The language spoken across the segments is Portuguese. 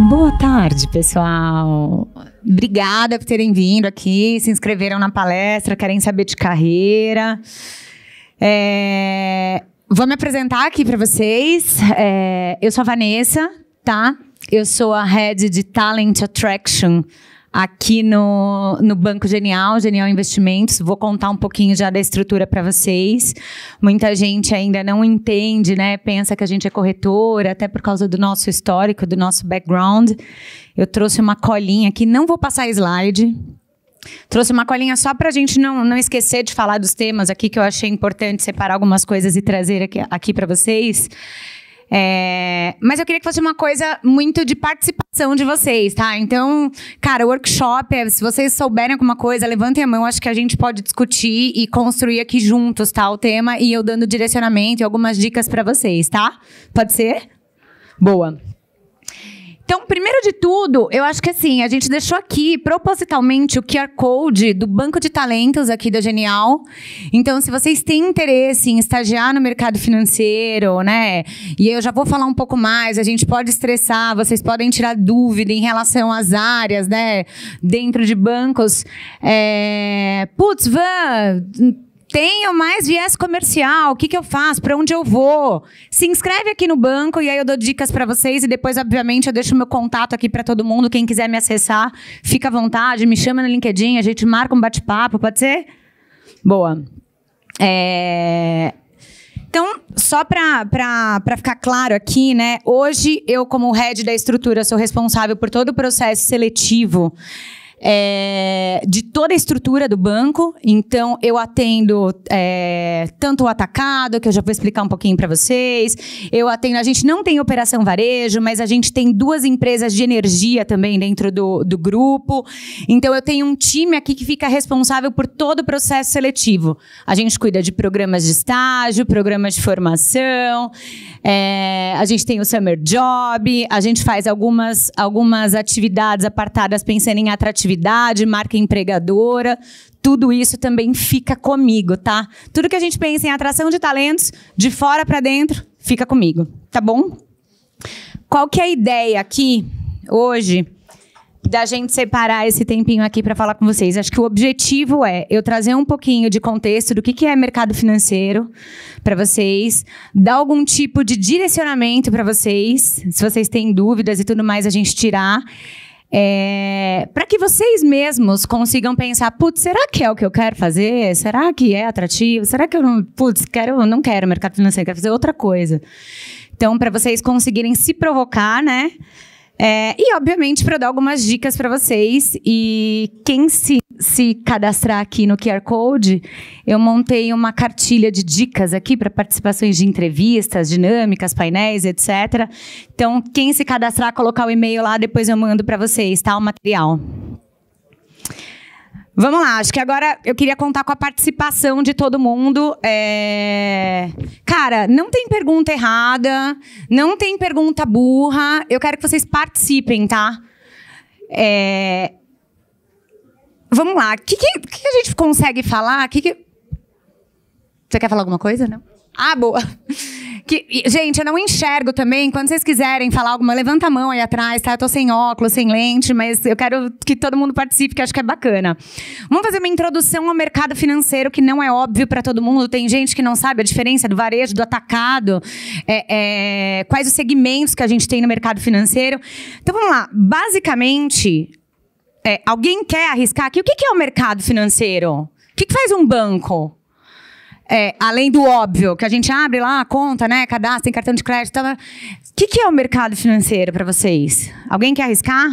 Boa tarde, pessoal. Obrigada por terem vindo aqui, se inscreveram na palestra, querem saber de carreira. Vou me apresentar aqui para vocês. Eu sou a Vanessa, tá? Eu sou a Head de Talent Attraction aqui no Banco Genial Investimentos. Vou contar um pouquinho já da estrutura para vocês. Muita gente ainda não entende, né? Pensa que a gente é corretora, até por causa do nosso histórico, do nosso background. Eu trouxe uma colinha aqui, não vou passar slide. Trouxe uma colinha só para a gente não esquecer de falar dos temas aqui, que eu achei importante separar algumas coisas e trazer aqui para vocês. Mas eu queria que fosse uma coisa muito de participação de vocês, tá? Então, cara, o workshop, se vocês souberem alguma coisa, levantem a mão, acho que a gente pode discutir e construir aqui juntos, tá? O tema, e eu dando direcionamento e algumas dicas para vocês, tá? Pode ser? Boa. Então, primeiro de tudo, eu acho que assim, a gente deixou aqui propositalmente o QR Code do Banco de Talentos aqui da Genial. Então, se vocês têm interesse em estagiar no mercado financeiro, né? E eu já vou falar um pouco mais, a gente pode estressar, vocês podem tirar dúvida em relação às áreas, né? Dentro de bancos. Putz, Van, tenho mais viés comercial, o que eu faço, para onde eu vou? Se inscreve aqui no banco e aí eu dou dicas para vocês e depois, obviamente, eu deixo o meu contato aqui para todo mundo. Quem quiser me acessar, fica à vontade, me chama no LinkedIn, a gente marca um bate-papo, pode ser? Boa. Então, só para ficar claro aqui, né? Hoje, eu, como head da estrutura, sou responsável por todo o processo seletivo de toda a estrutura do banco. Então, eu atendo tanto o atacado, que eu já vou explicar um pouquinho para vocês. Eu atendo, a gente não tem operação varejo, mas a gente tem 2 empresas de energia também dentro do grupo. Então, eu tenho um time aqui que fica responsável por todo o processo seletivo. A gente cuida de programas de estágio, programas de formação, a gente tem o Summer Job, a gente faz algumas atividades apartadas pensando em atratividade, marca empregadora, tudo isso também fica comigo, tá? Tudo que a gente pensa em atração de talentos, de fora para dentro, fica comigo, tá bom? Qual que é a ideia aqui, hoje, da gente separar esse tempinho aqui para falar com vocês? Acho que o objetivo é eu trazer um pouquinho de contexto do que é mercado financeiro para vocês, dar algum tipo de direcionamento para vocês, se vocês têm dúvidas e tudo mais, a gente tirar. Para que vocês mesmos consigam pensar, putz, será que é o que eu quero fazer? Será que é atrativo? Será que eu não quero mercado financeiro, quero fazer outra coisa? Então, para vocês conseguirem se provocar, né? E, obviamente, para dar algumas dicas para vocês. E quem se cadastrar aqui no QR Code, eu montei uma cartilha de dicas aqui para participações de entrevistas, dinâmicas, painéis, etc. Então, quem se cadastrar, colocar o e-mail lá, depois eu mando para vocês, tá? O material. Vamos lá, acho que agora eu queria contar com a participação de todo mundo. Cara, não tem pergunta errada, não tem pergunta burra, eu quero que vocês participem, tá? Vamos lá, o que a gente consegue falar? Você quer falar alguma coisa? Não? Ah, boa. Gente, eu não enxergo também. Quando vocês quiserem falar alguma, levanta a mão aí atrás, tá? Eu tô sem óculos, sem lente, mas eu quero que todo mundo participe, que eu acho que é bacana. Vamos fazer uma introdução ao mercado financeiro, que não é óbvio para todo mundo. Tem gente que não sabe a diferença do varejo, do atacado, quais os segmentos que a gente tem no mercado financeiro. Então, vamos lá. Basicamente, alguém quer arriscar aqui? O que é o mercado financeiro? O que faz um banco? Além do óbvio, que a gente abre lá a conta, né, cadastra, tem cartão de crédito. O que é o mercado financeiro para vocês? Alguém quer arriscar?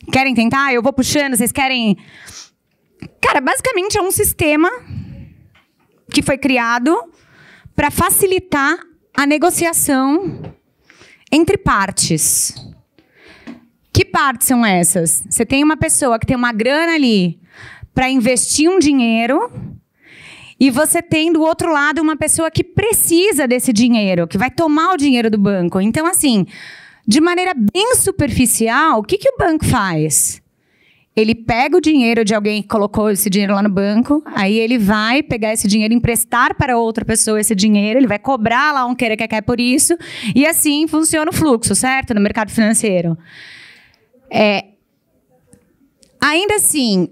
Querem tentar? Eu vou puxando, vocês querem... Cara, basicamente é um sistema que foi criado para facilitar a negociação entre partes. Que partes são essas? Você tem uma pessoa que tem uma grana ali para investir um dinheiro e você tem do outro lado uma pessoa que precisa desse dinheiro, que vai tomar o dinheiro do banco. Então, assim, de maneira bem superficial, o que o banco faz? ele pega o dinheiro de alguém que colocou esse dinheiro lá no banco, aí ele vai pegar esse dinheiro, emprestar para outra pessoa esse dinheiro, ele vai cobrar lá um querer-quer por isso, e assim funciona o fluxo, certo? No mercado financeiro. Ainda assim,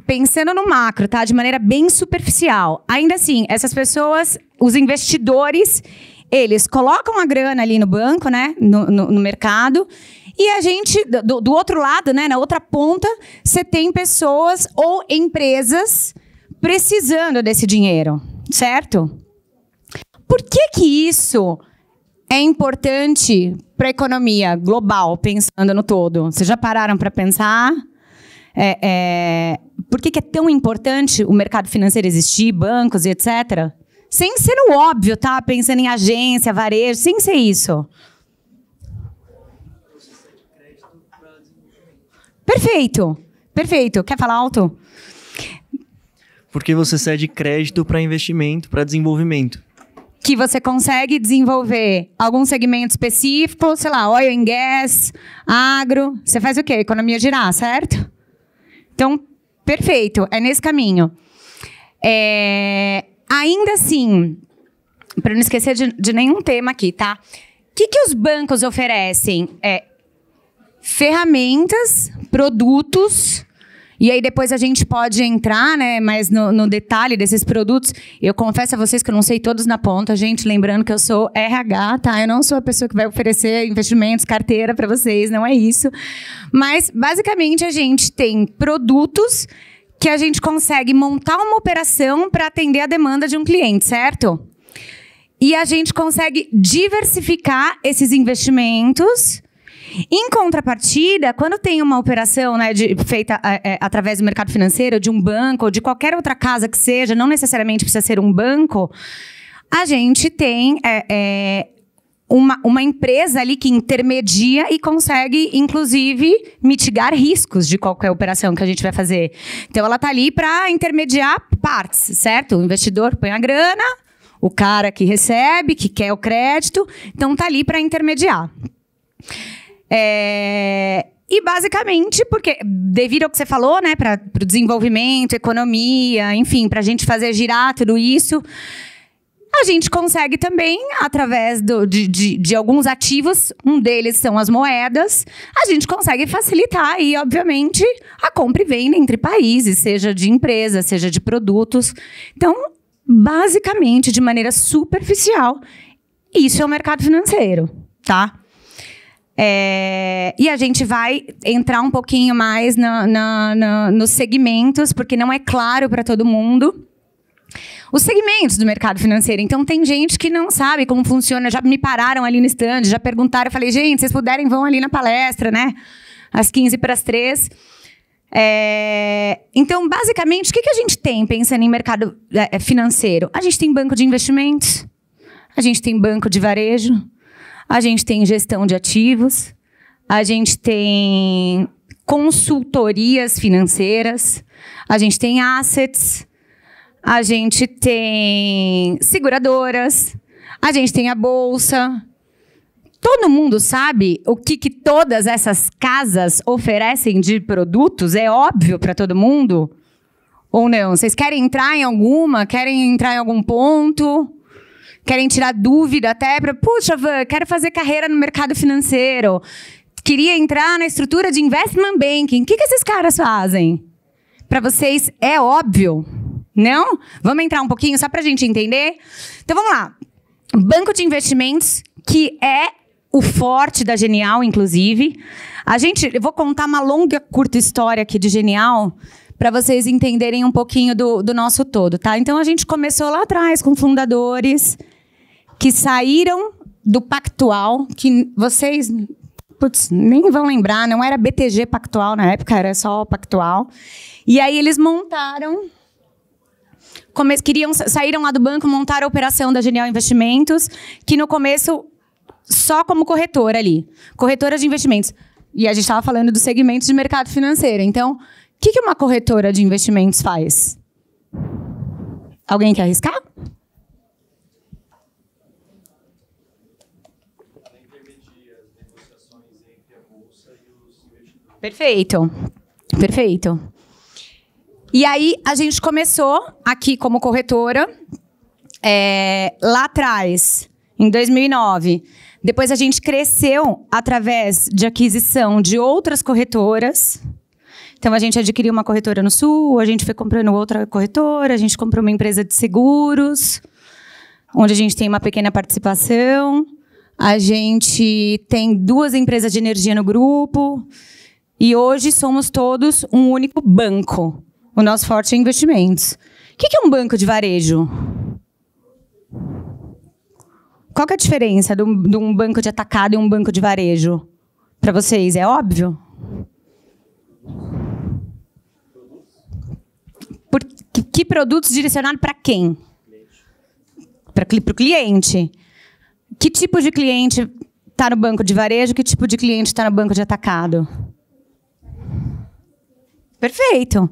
pensando no macro, tá? De maneira bem superficial, ainda assim, essas pessoas, os investidores, eles colocam a grana ali no banco, né? No mercado. E a gente, do outro lado, né, na outra ponta, você tem pessoas ou empresas precisando desse dinheiro, certo? Por que isso é importante para a economia global, pensando no todo? Vocês já pararam para pensar? Por que é tão importante o mercado financeiro existir, bancos e etc.? Sem ser o óbvio, tá? Pensando em agência, varejo, sem ser isso. Perfeito, perfeito. Quer falar alto? Porque você cede crédito para investimento, para desenvolvimento. Que você consegue desenvolver algum segmento específico, sei lá, oil and gas, agro. Você faz o quê? Economia girar, certo? Então, perfeito. É nesse caminho. Ainda assim, para não esquecer de nenhum tema aqui, tá? O que os bancos oferecem? Ferramentas, produtos, e aí depois a gente pode entrar, né, mais no detalhe desses produtos. Eu confesso a vocês que eu não sei todos na ponta, gente, lembrando que eu sou RH, tá? Eu não sou a pessoa que vai oferecer investimentos, carteira para vocês, não é isso. Mas, basicamente, a gente tem produtos que a gente consegue montar uma operação para atender a demanda de um cliente, certo? E a gente consegue diversificar esses investimentos. Em contrapartida, quando tem uma operação, né, feita através do mercado financeiro, de um banco, ou de qualquer outra casa que seja, não necessariamente precisa ser um banco, a gente tem uma empresa ali que intermedia e consegue, inclusive, mitigar riscos de qualquer operação que a gente vai fazer. Então, ela está ali para intermediar partes, certo? O investidor põe a grana, o cara que recebe, que quer o crédito, então está ali para intermediar. E basicamente, porque devido ao que você falou, né, para o desenvolvimento, economia, enfim, para a gente fazer girar tudo isso, a gente consegue também, através de alguns ativos, um deles são as moedas, a gente consegue facilitar aí, obviamente, a compra e venda entre países, seja de empresas, seja de produtos. Então, basicamente, de maneira superficial, isso é o mercado financeiro, tá? E a gente vai entrar um pouquinho mais nos segmentos, porque não é claro para todo mundo os segmentos do mercado financeiro. Então, tem gente que não sabe como funciona. Já me pararam ali no stand, já perguntaram. Eu falei, gente, se vocês puderem, vão ali na palestra, né? Às 2:45. Então, basicamente, o que a gente tem pensando em mercado financeiro? A gente tem banco de investimentos, a gente tem banco de varejo, a gente tem gestão de ativos, a gente tem consultorias financeiras, a gente tem assets, a gente tem seguradoras, a gente tem a bolsa. Todo mundo sabe o que todas essas casas oferecem de produtos? É óbvio para todo mundo? Ou não? Vocês querem entrar em alguma? Querem entrar em algum ponto? Querem tirar dúvida até para... Puxa, Van, quero fazer carreira no mercado financeiro. Queria entrar na estrutura de investment banking. O que esses caras fazem? Para vocês é óbvio? Não? Vamos entrar um pouquinho só para a gente entender? Então, vamos lá. Banco de investimentos, que é o forte da Genial, inclusive. Eu vou contar uma longa, curta história aqui de Genial para vocês entenderem um pouquinho do nosso todo, tá? Então, a gente começou lá atrás com fundadores que saíram do Pactual, que vocês nem vão lembrar, não era BTG Pactual na época, era só Pactual. E aí eles montaram... Saíram lá do banco, montaram a operação da Genial Investimentos, que no começo, só como corretora ali. Corretora de investimentos. E a gente estava falando dos segmentos de mercado financeiro. Então, o que uma corretora de investimentos faz? Alguém quer arriscar? Perfeito. Perfeito. E aí, a gente começou aqui como corretora, lá atrás, em 2009. Depois, a gente cresceu através de aquisição de outras corretoras. Então, a gente adquiriu uma corretora no Sul, a gente foi comprando outra corretora, a gente comprou uma empresa de seguros, onde a gente tem uma pequena participação. A gente tem 2 empresas de energia no grupo. E hoje somos todos um único banco. O nosso forte é investimentos. O que é um banco de varejo? Qual que é a diferença de um banco de atacado e um banco de varejo? Para vocês, é óbvio? Que produtos direcionados para quem? Para o cliente. Que tipo de cliente está no banco de varejo? Que tipo de cliente está no banco de atacado? Perfeito.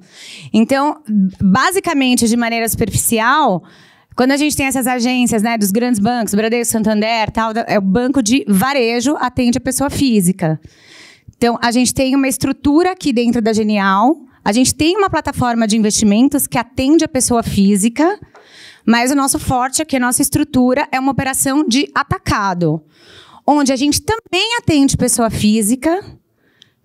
Então, basicamente, de maneira superficial, quando a gente tem essas agências, né, dos grandes bancos, Bradesco, Santander, tal, é o banco de varejo, atende a pessoa física. Então, a gente tem uma estrutura aqui dentro da Genial, a gente tem uma plataforma de investimentos que atende a pessoa física, mas o nosso forte aqui, a nossa estrutura, é uma operação de atacado, onde a gente também atende pessoa física,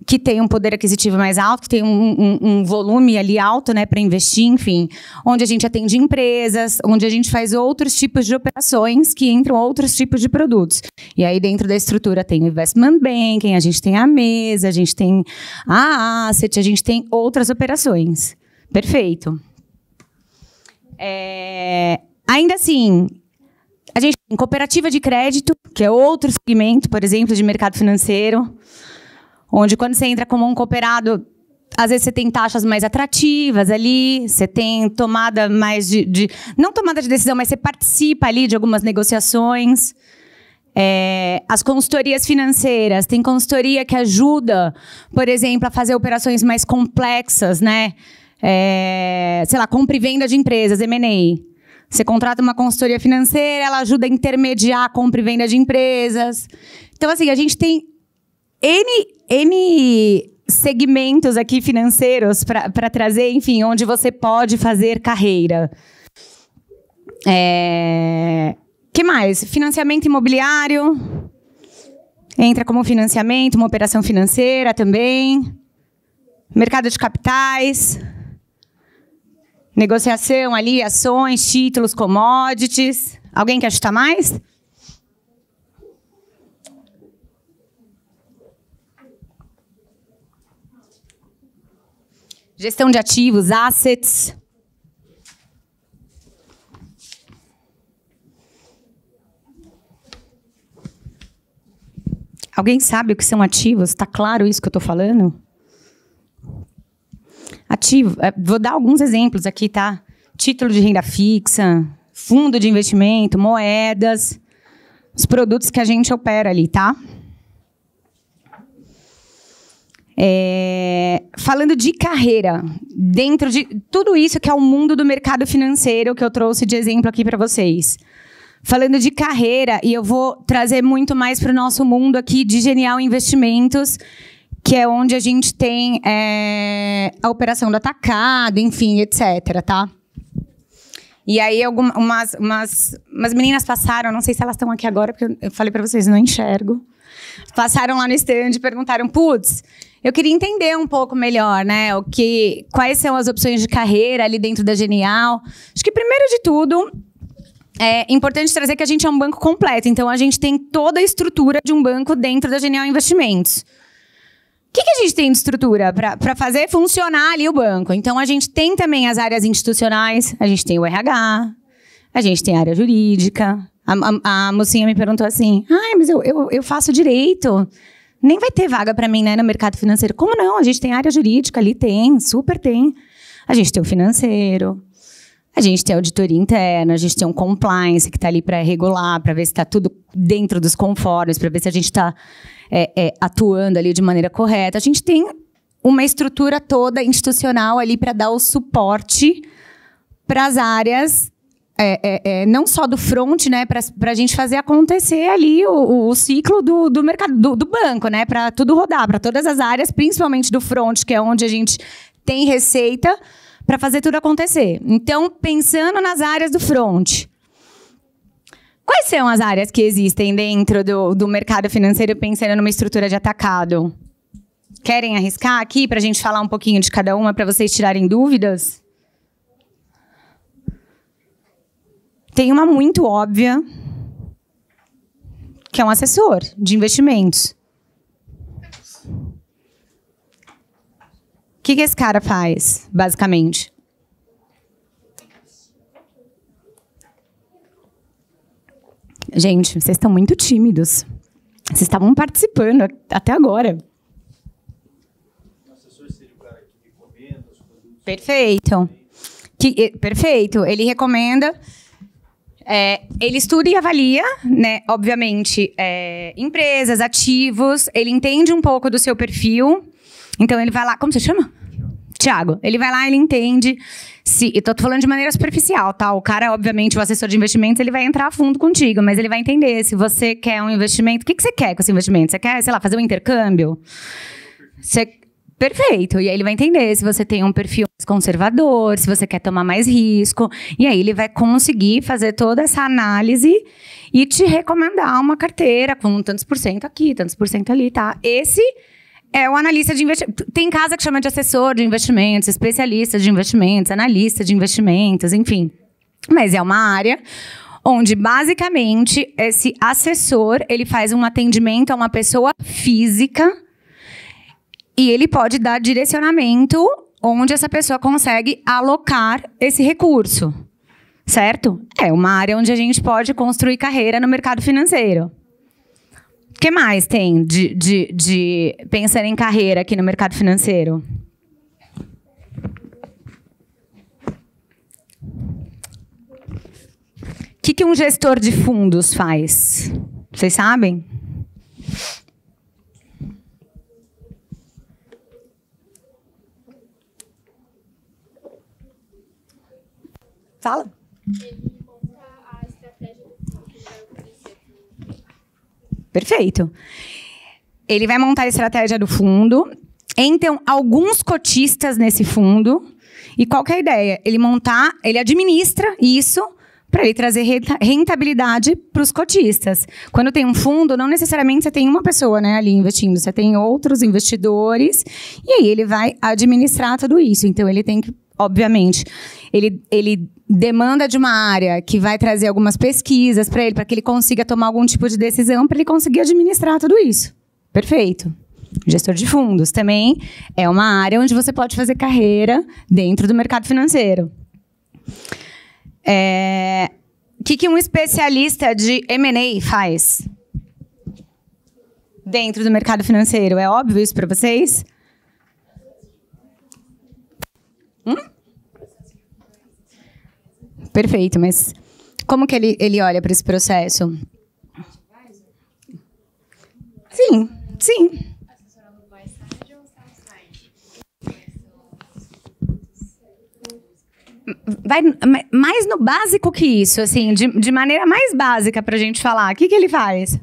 que tem um poder aquisitivo mais alto, que tem um volume ali alto, né, para investir, enfim. Onde a gente atende empresas, onde a gente faz outros tipos de operações que entram outros tipos de produtos. E aí, dentro da estrutura, tem o Investment Banking, a gente tem a mesa, a gente tem a Asset, a gente tem outras operações. Perfeito. Ainda assim, a gente tem cooperativa de crédito, que é outro segmento, por exemplo, de mercado financeiro, onde quando você entra como um cooperado, às vezes você tem taxas mais atrativas ali, você tem tomada mais não tomada de decisão, mas você participa ali de algumas negociações. As consultorias financeiras, tem consultoria que ajuda, por exemplo, a fazer operações mais complexas, né? Sei lá, compra e venda de empresas, M&A. Você contrata uma consultoria financeira, ela ajuda a intermediar a compra e venda de empresas. Então, assim, a gente tem N segmentos aqui financeiros para trazer, enfim, onde você pode fazer carreira. Que mais? Financiamento imobiliário. Entra como financiamento, uma operação financeira também. Mercado de capitais. Negociação ali, ações, títulos, commodities. Alguém quer chutar mais? Gestão de ativos, assets. Alguém sabe o que são ativos? Está claro isso que eu estou falando? Ativo, vou dar alguns exemplos aqui, tá? Título de renda fixa, fundo de investimento, moedas, os produtos que a gente opera ali, tá? Falando de carreira, dentro de tudo isso que é o mundo do mercado financeiro que eu trouxe de exemplo aqui para vocês. Falando de carreira, e eu vou trazer muito mais para o nosso mundo aqui de Genial Investimentos, que é onde a gente tem a operação do atacado, enfim, etc, tá? E aí umas meninas passaram, não sei se elas estão aqui agora, porque eu falei para vocês, não enxergo. Passaram lá no stand e perguntaram, putz, eu queria entender um pouco melhor, né? Quais são as opções de carreira ali dentro da Genial. Acho que, primeiro de tudo, é importante trazer que a gente é um banco completo. Então, a gente tem toda a estrutura de um banco dentro da Genial Investimentos. O que a gente tem de estrutura para fazer funcionar ali o banco? Então, a gente tem também as áreas institucionais, a gente tem o RH, a gente tem a área jurídica. A mocinha me perguntou assim, mas eu faço direito, nem vai ter vaga para mim, né, no mercado financeiro. Como não? A gente tem área jurídica ali, tem, super tem. A gente tem o financeiro, a gente tem a auditoria interna, a gente tem um compliance que está ali para regular, para ver se está tudo dentro dos conformes, para ver se a gente está atuando ali de maneira correta. A gente tem uma estrutura toda institucional ali para dar o suporte para as áreas não só do front, né, para a gente fazer acontecer ali o ciclo do mercado, do banco, né, para tudo rodar, para todas as áreas, principalmente do front, que é onde a gente tem receita para fazer tudo acontecer. Então, pensando nas áreas do front, quais são as áreas que existem dentro do mercado financeiro, pensando numa estrutura de atacado? Querem arriscar aqui para a gente falar um pouquinho de cada uma, para vocês tirarem dúvidas? Tem uma muito óbvia, que é um assessor de investimentos. O que esse cara faz, basicamente? Gente, vocês estão muito tímidos. Vocês estavam participando até agora. O assessor seria o cara que recomenda os produtos. Perfeito. Perfeito. Ele recomenda... ele estuda e avalia, né, obviamente, empresas, ativos. Ele entende um pouco do seu perfil. Então, ele vai lá... Como você chama? Tiago. Ele vai lá, ele entende... Eu tô falando de maneira superficial, tá? O cara, obviamente, o assessor de investimentos, ele vai entrar a fundo contigo, mas ele vai entender se você quer um investimento... O que você quer com esse investimento? Você quer, sei lá, fazer um intercâmbio? Perfeito. E aí ele vai entender se você tem um perfil mais conservador, se você quer tomar mais risco. E aí ele vai conseguir fazer toda essa análise e te recomendar uma carteira com tantos por cento aqui, tantos por cento ali, tá? Esse é o analista de investimentos. Tem casa que chama de assessor de investimentos, especialista de investimentos, analista de investimentos, enfim. Mas é uma área onde, basicamente, esse assessor, ele faz um atendimento a uma pessoa física e ele pode dar direcionamento onde essa pessoa consegue alocar esse recurso, certo? É uma área onde a gente pode construir carreira no mercado financeiro. O que mais tem de pensar em carreira aqui no mercado financeiro? O que um gestor de fundos faz? Vocês sabem? Fala. Ele monta a estratégia do fundo que vai oferecer. Perfeito. Ele vai montar a estratégia do fundo. Então, alguns cotistas nesse fundo. E qual que é a ideia? Ele administra isso para ele trazer rentabilidade para os cotistas. Quando tem um fundo, não necessariamente você tem uma pessoa, né, ali investindo. Você tem outros investidores. E aí ele vai administrar tudo isso. Então, ele tem que, obviamente, ele demanda de uma área que vai trazer algumas pesquisas para ele, para que ele consiga tomar algum tipo de decisão, para ele conseguir administrar tudo isso. Perfeito. Gestor de fundos também é uma área onde você pode fazer carreira dentro do mercado financeiro. O que um especialista de M&A faz dentro do mercado financeiro? É óbvio isso para vocês? Perfeito, mas como que ele olha para esse processo? Sim, sim. Vai mais no básico que isso, assim, de maneira mais básica para a gente falar. O que ele faz?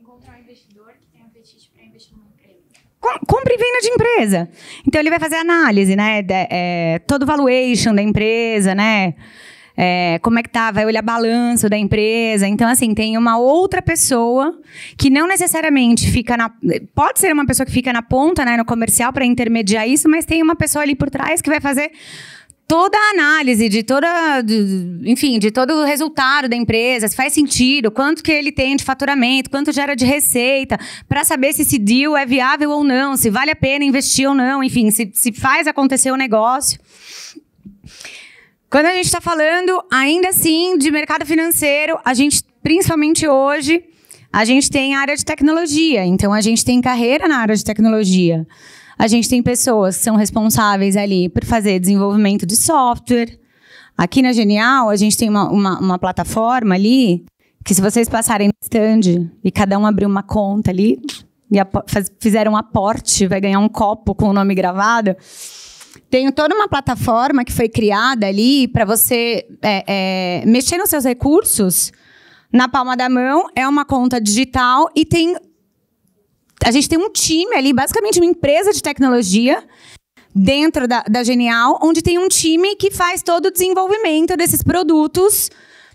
Encontrar um investidor que tem apetite para investir numa empresa. Compra e venda de empresa. Então, ele vai fazer análise, né? Todo o valuation da empresa, né? Como é que tá? Vai olhar balanço da empresa. Então, assim, tem uma outra pessoa que não necessariamente fica pode ser uma pessoa que fica na ponta, né, no comercial para intermediar isso, mas tem uma pessoa ali por trás que vai fazer toda a análise de todo o resultado da empresa, se faz sentido, quanto que ele tem de faturamento, quanto gera de receita, para saber se esse deal é viável ou não, se vale a pena investir ou não, enfim, se faz acontecer o negócio. Quando a gente está falando, ainda assim, de mercado financeiro, a gente, principalmente hoje, a gente tem a área de tecnologia. Então, a gente tem carreira na área de tecnologia. A gente tem pessoas que são responsáveis ali por fazer desenvolvimento de software. Aqui na Genial, a gente tem uma plataforma ali, que se vocês passarem no stand e cada um abrir uma conta ali, e fizer um aporte, vai ganhar um copo com o nome gravado. Tenho toda uma plataforma que foi criada ali para você mexer nos seus recursos na palma da mão. É uma conta digital e a gente tem um time ali, basicamente uma empresa de tecnologia dentro da Genial, onde tem um time que faz todo o desenvolvimento desses produtos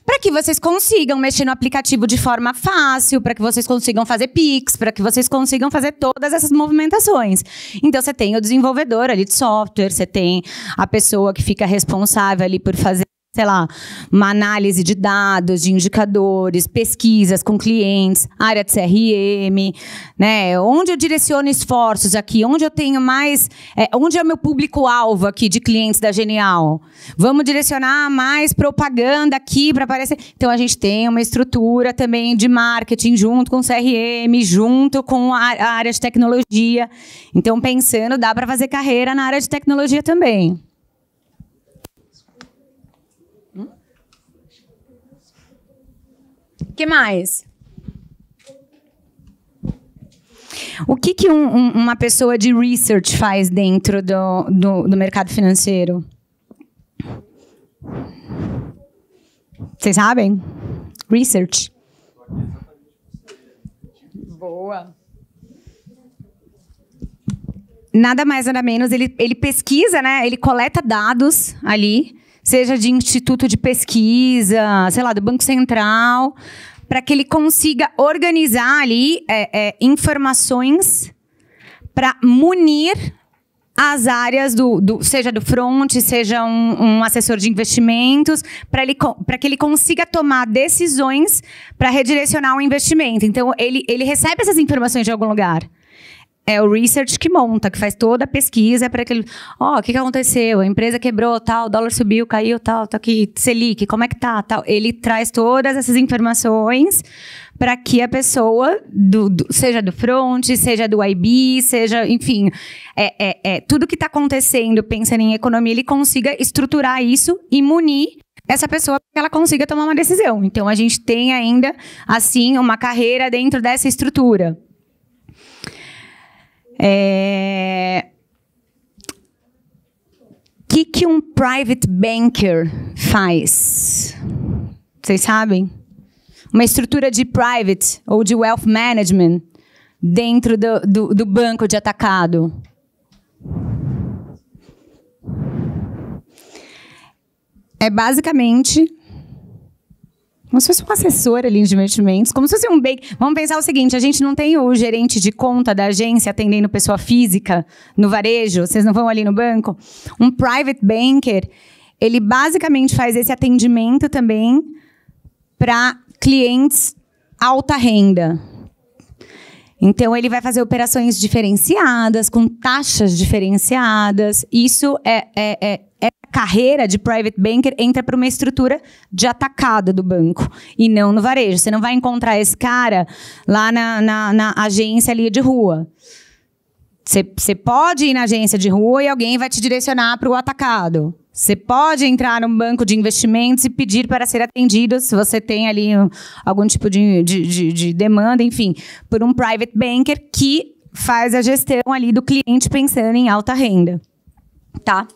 para que vocês consigam mexer no aplicativo de forma fácil, para que vocês consigam fazer Pix, para que vocês consigam fazer todas essas movimentações. Então, você tem o desenvolvedor ali de software, você tem a pessoa que fica responsável ali por fazer, sei lá, uma análise de dados, de indicadores, pesquisas com clientes, área de CRM, né? Onde eu direciono esforços aqui, onde eu tenho mais... onde é o meu público-alvo aqui de clientes da Genial? Vamos direcionar mais propaganda aqui para aparecer... Então, a gente tem uma estrutura também de marketing junto com o CRM, junto com a área de tecnologia. Então, pensando, dá para fazer carreira na área de tecnologia também. O que mais? O que uma pessoa de research faz dentro do mercado financeiro? Vocês sabem? Research. Boa. Nada mais, nada menos. Ele pesquisa, né? Ele coleta dados ali, seja de instituto de pesquisa, sei lá, do Banco Central, para que ele consiga organizar ali informações para munir as áreas seja do front, seja um assessor de investimentos, para que ele consiga tomar decisões para redirecionar o investimento. Então, ele recebe essas informações de algum lugar. É o research que monta, que faz toda a pesquisa para aquele... o que aconteceu? A empresa quebrou, tal, o dólar subiu, caiu, tal, tá aqui, Selic, como é que tá, tal. Ele traz todas essas informações para que a pessoa, seja do front, seja do IB, seja, enfim, tudo que está acontecendo, pensando em economia, ele consiga estruturar isso e munir essa pessoa para que ela consiga tomar uma decisão. Então, a gente tem ainda, assim, uma carreira dentro dessa estrutura. Que um private banker faz? Vocês sabem? Uma estrutura de private ou de wealth management dentro do banco de atacado. É basicamente como se fosse um assessor ali de investimentos, como se fosse um bank. Vamos pensar o seguinte, a gente não tem o gerente de conta da agência atendendo pessoa física no varejo, vocês não vão ali no banco. Um private banker, ele basicamente faz esse atendimento também para clientes alta renda. Então, ele vai fazer operações diferenciadas, com taxas diferenciadas. Isso a carreira de private banker entra para uma estrutura de atacado do banco e não no varejo. Você não vai encontrar esse cara lá na agência ali de rua. Você pode ir na agência de rua e alguém vai te direcionar para o atacado. Você pode entrar num banco de investimentos e pedir para ser atendido, se você tem ali algum tipo de demanda, enfim, por um private banker que faz a gestão ali do cliente pensando em alta renda. Tá?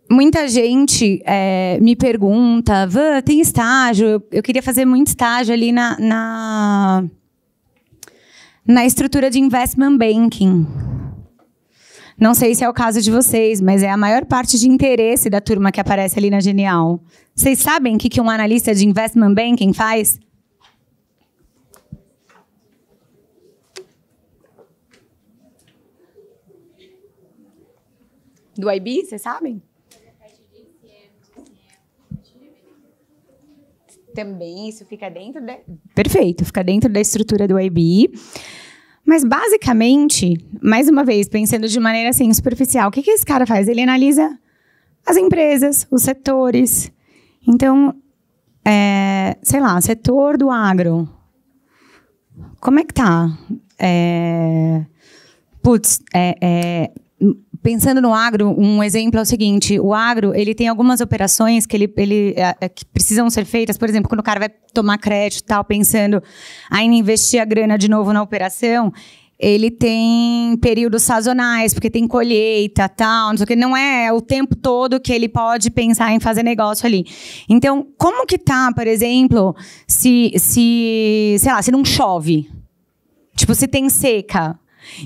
Muita gente me pergunta, Van, tem estágio? Eu queria fazer muito estágio ali na estrutura de investment banking. Não sei se é o caso de vocês, mas é a maior parte de interesse da turma que aparece ali na Genial. Vocês sabem o que um analista de investment banking faz? Do IB, vocês sabem? Também isso fica dentro da... Perfeito, fica dentro da estrutura do IB. Mas, basicamente, mais uma vez, pensando de maneira assim, superficial, o que esse cara faz? Ele analisa as empresas, os setores. Então, sei lá, setor do agro. Como é que tá? Pensando no agro, um exemplo é o seguinte, o agro, ele tem algumas operações que que precisam ser feitas, por exemplo, quando o cara vai tomar crédito, tal, pensando em investir a grana de novo na operação, ele tem períodos sazonais, porque tem colheita, tal, não sei o que. Não é o tempo todo que ele pode pensar em fazer negócio ali. Então, como que tá, por exemplo, sei lá, se não chove? Tipo, se tem seca.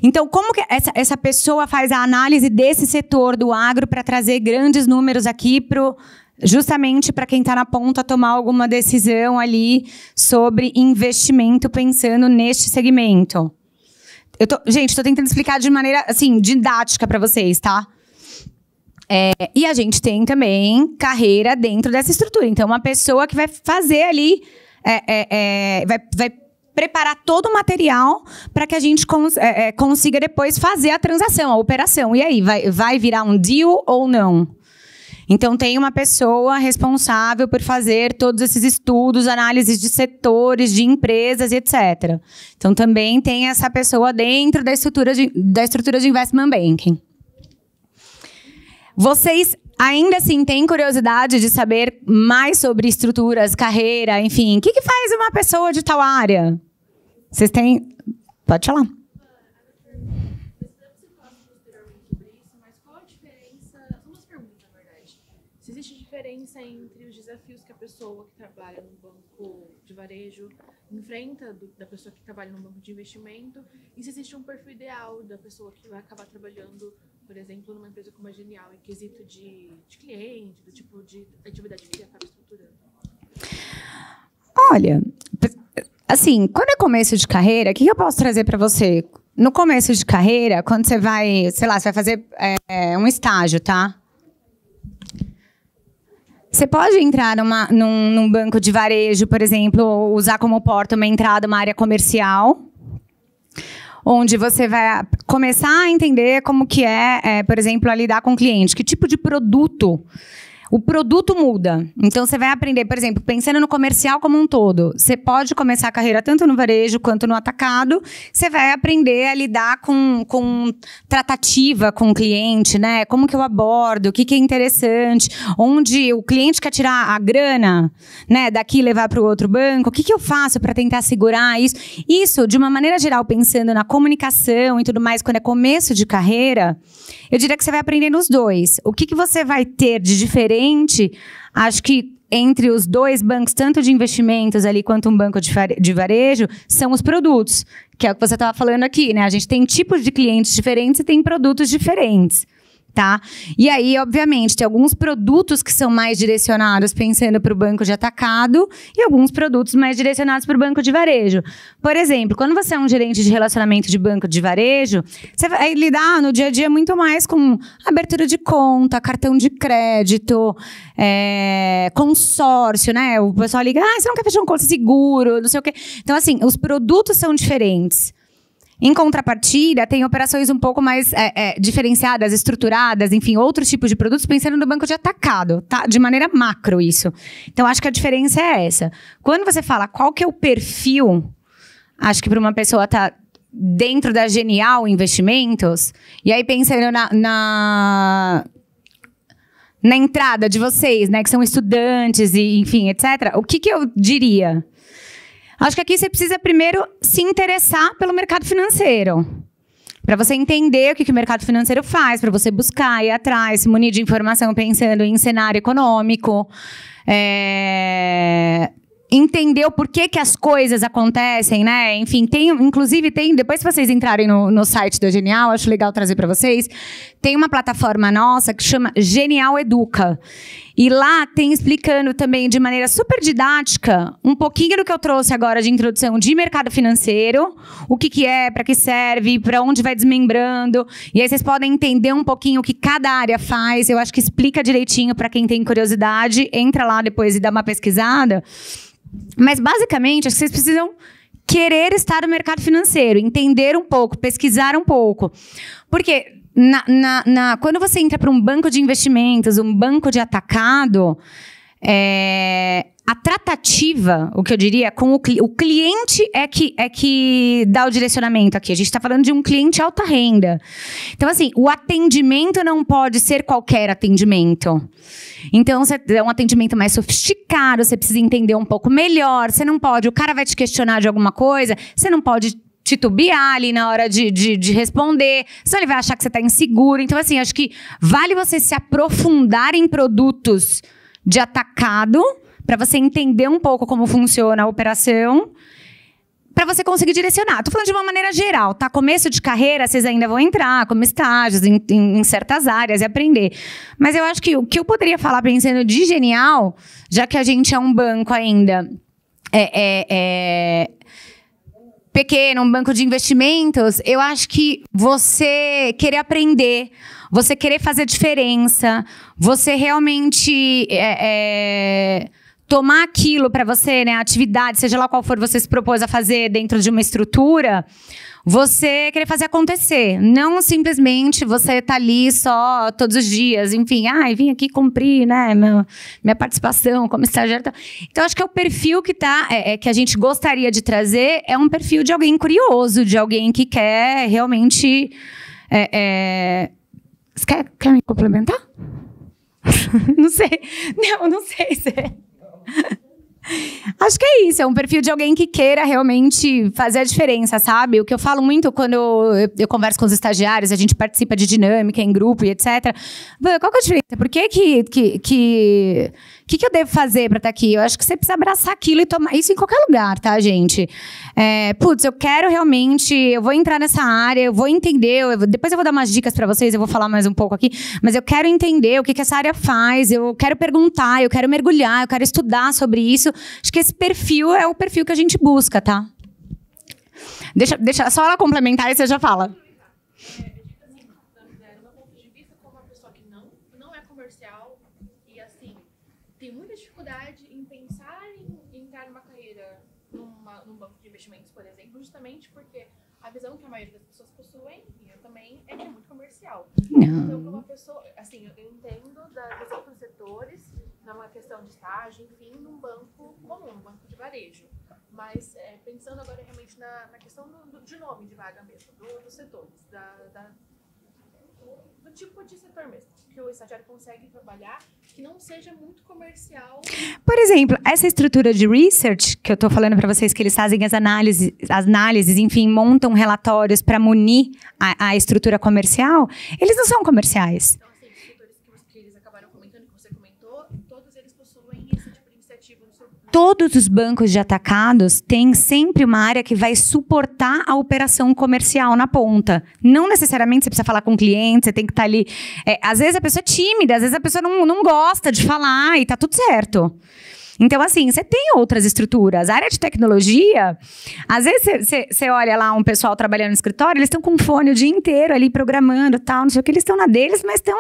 Então, como que essa pessoa faz a análise desse setor do agro para trazer grandes números aqui justamente para quem está na ponta tomar alguma decisão ali sobre investimento pensando neste segmento? Gente, estou tentando explicar de maneira assim, didática para vocês, tá? E a gente tem também carreira dentro dessa estrutura. Então, uma pessoa que vai fazer ali, vai preparar todo o material para que a gente consiga depois fazer a transação, a operação. E aí, vai virar um deal ou não? Então, tem uma pessoa responsável por fazer todos esses estudos, análises de setores, de empresas, etc. Então, também tem essa pessoa dentro da estrutura de investment banking. Vocês ainda assim têm curiosidade de saber mais sobre estruturas, carreira, enfim. O que faz uma pessoa de tal área? Vocês têm... Pode falar. Se existe diferença entre os desafios que a pessoa que trabalha no banco de varejo enfrenta da pessoa que trabalha no banco de investimento, e se existe um perfil ideal da pessoa que vai acabar trabalhando, por exemplo, numa empresa como a Genial, em quesito de cliente, do tipo de atividade que acaba estruturando? Olha, assim, quando é começo de carreira, o que eu posso trazer para você? No começo de carreira, quando você vai, sei lá, você vai fazer um estágio, tá? Você pode entrar num banco de varejo, por exemplo, usar como porta uma entrada, uma área comercial, onde você vai começar a entender como que por exemplo, a lidar com o cliente. Que tipo de produto? O produto muda. Então, você vai aprender, por exemplo, pensando no comercial como um todo. Você pode começar a carreira tanto no varejo quanto no atacado. Você vai aprender a lidar com tratativa com o cliente, né? Como que eu abordo, o que é interessante, onde o cliente quer tirar a grana, né, daqui e levar para o outro banco. O que eu faço para tentar segurar isso? Isso, de uma maneira geral, pensando na comunicação e tudo mais, quando é começo de carreira, eu diria que você vai aprender nos dois. O que você vai ter de diferente, acho que entre os dois bancos, tanto de investimentos ali quanto um banco de varejo, são os produtos, que é o que você estava falando aqui, né? A gente tem tipos de clientes diferentes e tem produtos diferentes. Tá? E aí, obviamente, tem alguns produtos que são mais direcionados pensando para o banco de atacado e alguns produtos mais direcionados para o banco de varejo. Por exemplo, quando você é um gerente de relacionamento de banco de varejo, você vai lidar no dia a dia muito mais com abertura de conta, cartão de crédito, consórcio, né? O pessoal liga, você não quer fechar um conta seguro, não sei o quê. Então, assim, os produtos são diferentes. Em contrapartida, tem operações um pouco mais diferenciadas, estruturadas, enfim, outros tipos de produtos, pensando no banco de atacado, tá? De maneira macro isso. Então, acho que a diferença é essa. Quando você fala qual que é o perfil, acho que para uma pessoa estar dentro da Genial Investimentos, e aí pensando na entrada de vocês, né, que são estudantes, e, enfim, etc., o que eu diria? Acho que aqui você precisa primeiro se interessar pelo mercado financeiro. Para você entender o que o mercado financeiro faz, para você buscar, ir atrás, se munir de informação pensando em cenário econômico. Entender o porquê que as coisas acontecem, né? Enfim, inclusive, depois se vocês entrarem no site da Genial, acho legal trazer para vocês, tem uma plataforma nossa que chama Genial Educa. E lá tem explicando também de maneira super didática um pouquinho do que eu trouxe agora de introdução de mercado financeiro, o que é, para que serve, para onde vai desmembrando. E aí vocês podem entender um pouquinho o que cada área faz. Eu acho que explica direitinho para quem tem curiosidade. Entra lá depois e dá uma pesquisada. Mas, basicamente, acho que vocês precisam querer estar no mercado financeiro, entender um pouco, pesquisar um pouco. Porque quando você entra para um banco de investimentos, um banco de atacado, a tratativa, o que eu diria, com o cliente é que dá o direcionamento aqui. A gente está falando de um cliente alta renda. Então, assim, o atendimento não pode ser qualquer atendimento. Então, você é um atendimento mais sofisticado, você precisa entender um pouco melhor, você não pode, o cara vai te questionar de alguma coisa, você não pode titubear ali na hora de responder, senão ele vai achar que você está inseguro. Então, assim, acho que vale você se aprofundar em produtos de atacado, para você entender um pouco como funciona a operação, para você conseguir direcionar. Tô falando de uma maneira geral, tá? Começo de carreira, vocês ainda vão entrar como estágios em certas áreas e aprender. Mas eu acho que o que eu poderia falar pensando de genial, já que a gente é um banco ainda pequeno, um banco de investimentos, eu acho que você querer aprender, você querer fazer diferença, você realmente tomar aquilo para você, né, a atividade, seja lá qual for você se propôs a fazer dentro de uma estrutura, você querer fazer acontecer. Não simplesmente você tá ali só todos os dias, enfim, vim aqui cumprir, né, minha participação como estagiário. Então, acho que é o perfil que que a gente gostaria de trazer, é um perfil de alguém curioso, de alguém que quer realmente... Você quer me complementar? Não sei. Não sei se... Acho que é isso, é um perfil de alguém que queira realmente fazer a diferença, sabe? O que eu falo muito quando eu converso com os estagiários, a gente participa de dinâmica em grupo e etc. Qual que é a diferença? Por que eu devo fazer para estar aqui? Eu acho que você precisa abraçar aquilo e tomar isso em qualquer lugar, tá, gente? Eu quero realmente, eu vou entrar nessa área, eu vou entender, depois eu vou dar umas dicas para vocês, eu vou falar mais um pouco aqui, mas eu quero entender o que essa área faz, eu quero perguntar, eu quero mergulhar, eu quero estudar sobre isso. Acho que esse perfil é o perfil que a gente busca, tá? Deixa só ela complementar e você já fala. Do ponto de vista como uma pessoa que não é comercial e, assim, tem muita dificuldade em pensar em entrar numa carreira num banco de investimentos, por exemplo, justamente porque a visão que a maioria das pessoas possuem, e eu também, é que é muito comercial. Então, como uma pessoa, assim, eu entendo da visão dos setores, numa questão de estágio, enfim, num banco comum, num banco de varejo. Mas pensando agora realmente na questão de nome de vaga mesmo, dos setores, do tipo de setor mesmo, que o estagiário consegue trabalhar, que não seja muito comercial. Por exemplo, essa estrutura de research, que eu estou falando para vocês que eles fazem as análises, enfim, montam relatórios para munir a estrutura comercial, eles não são comerciais. Então, assim, os setores que eles acabaram comentando, que você comentou, todos eles possuem esse tipo de iniciativa no seu... Todos os bancos de atacados têm sempre uma área que vai suportar a operação comercial na ponta. Não necessariamente você precisa falar com o cliente, você tem que estar ali... às vezes a pessoa é tímida, às vezes a pessoa não gosta de falar e tá tudo certo. Então, assim, você tem outras estruturas. A área de tecnologia, às vezes você olha lá um pessoal trabalhando no escritório, eles estão com um fone o dia inteiro ali programando, tal, não sei o que, eles estão na deles, mas estão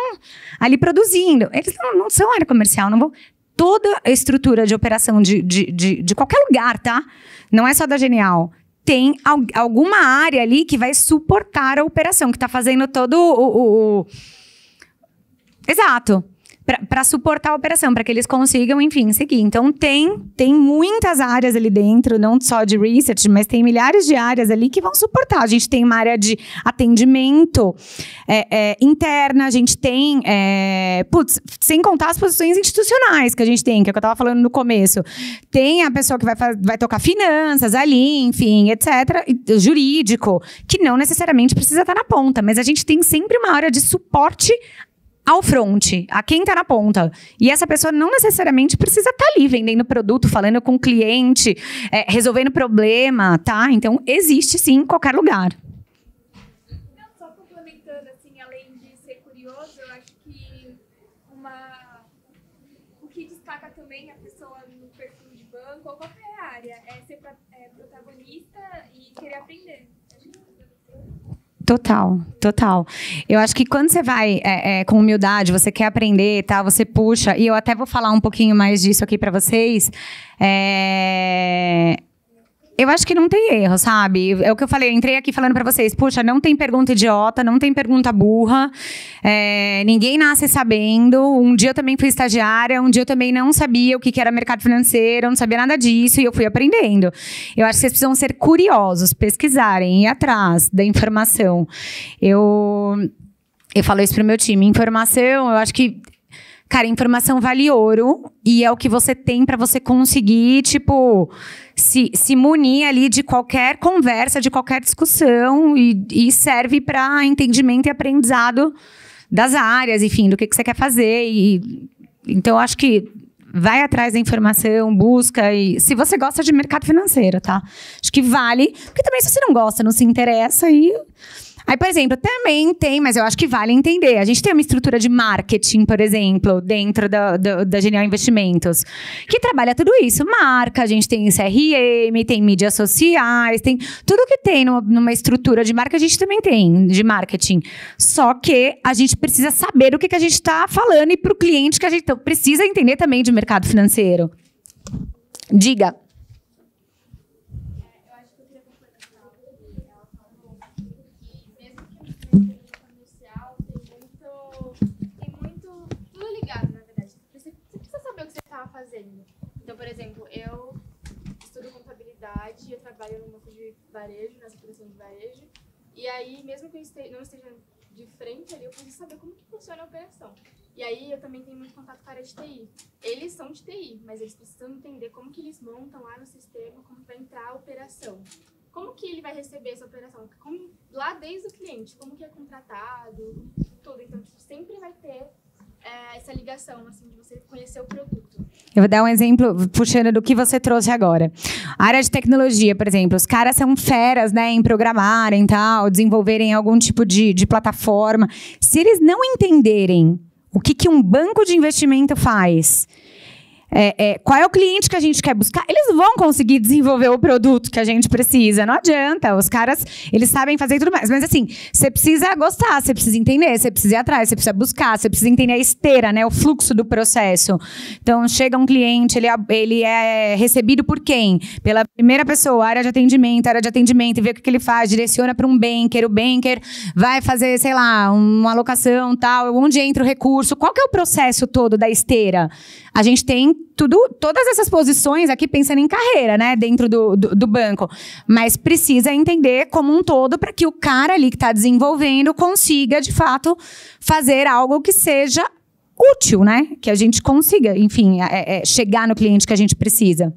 ali produzindo. Eles não são área comercial, não vão... Toda a estrutura de operação de qualquer lugar, tá? Não é só da Genial. Tem alguma área ali que vai suportar a operação, que está fazendo todo Exato. Para suportar a operação, para que eles consigam, enfim, seguir. Então, tem muitas áreas ali dentro, não só de research, mas tem milhares de áreas ali que vão suportar. A gente tem uma área de atendimento interna, a gente tem... sem contar as posições institucionais que a gente tem, que é o que eu estava falando no começo. Tem a pessoa que vai tocar finanças ali, enfim, etc., jurídico, que não necessariamente precisa estar na ponta, mas a gente tem sempre uma área de suporte ao front, a quem está na ponta. E essa pessoa não necessariamente precisa estar ali vendendo produto, falando com o cliente, resolvendo problema, tá? Então, existe sim em qualquer lugar. Só complementando, assim, além de ser curioso, eu acho que o que destaca também a pessoa no perfil de banco ou qualquer área é ser protagonista e querer aprender. Total. Eu acho que quando você vai com humildade, você quer aprender, tá? Você puxa, e eu até vou falar um pouquinho mais disso aqui para vocês. Eu acho que não tem erro, sabe? É o que eu falei, eu entrei aqui falando pra vocês, puxa, não tem pergunta idiota, não tem pergunta burra, ninguém nasce sabendo. Um dia eu também fui estagiária, um dia eu também não sabia o que era mercado financeiro, eu não sabia nada disso e eu fui aprendendo. Eu acho que vocês precisam ser curiosos, pesquisarem, ir atrás da informação. Eu falo isso pro meu time, informação, eu acho que cara, informação vale ouro e é o que você tem para você conseguir, tipo, se munir ali de qualquer conversa, de qualquer discussão e serve para entendimento e aprendizado das áreas, enfim, do que você quer fazer. Então, eu acho que vai atrás da informação, busca e se você gosta de mercado financeiro, tá? Acho que vale, porque também se você não gosta, não se interessa Aí, por exemplo, também tem, mas eu acho que vale entender. A gente tem uma estrutura de marketing, por exemplo, dentro da Genial Investimentos, que trabalha tudo isso. Marca, a gente tem CRM, tem mídias sociais, tem tudo que tem numa estrutura de marca, a gente também tem, de marketing. Só que a gente precisa saber o que a gente está falando e para o cliente que a gente precisa entender também de mercado financeiro. Diga. Fazendo. Então, por exemplo, eu estudo contabilidade, eu trabalho no banco de varejo, nessa operação de varejo, e aí, mesmo que eu não esteja de frente ali, eu preciso saber como que funciona a operação. E aí, eu também tenho muito contato com a área de TI. Eles são de TI, mas eles precisam entender como que eles montam lá no sistema, como vai entrar a operação. Como que ele vai receber essa operação? Lá desde o cliente, como que é contratado, tudo. Então, tipo, sempre vai ter essa ligação, assim, de você conhecer o produto. Eu vou dar um exemplo, puxando do que você trouxe agora. A área de tecnologia, por exemplo, os caras são feras, né, em programarem, tal, desenvolverem algum tipo de plataforma. Se eles não entenderem o que um banco de investimento faz, qual é o cliente que a gente quer buscar, eles vão conseguir desenvolver o produto que a gente precisa. Não adianta, os caras, eles sabem fazer tudo mais. Mas assim, você precisa gostar, você precisa entender, você precisa ir atrás, você precisa buscar, você precisa entender a esteira, né, o fluxo do processo. Então, chega um cliente, ele é recebido por quem? Pela primeira pessoa, área de atendimento, e vê o que ele faz, direciona para um banker, o banker vai fazer, sei lá, uma alocação, tal, onde entra o recurso. Qual que é o processo todo da esteira? A gente tem todas essas posições aqui pensando em carreira, né, dentro do banco, mas precisa entender como um todo para que o cara ali que está desenvolvendo consiga, de fato, fazer algo que seja útil, né, que a gente consiga, enfim, chegar no cliente que a gente precisa.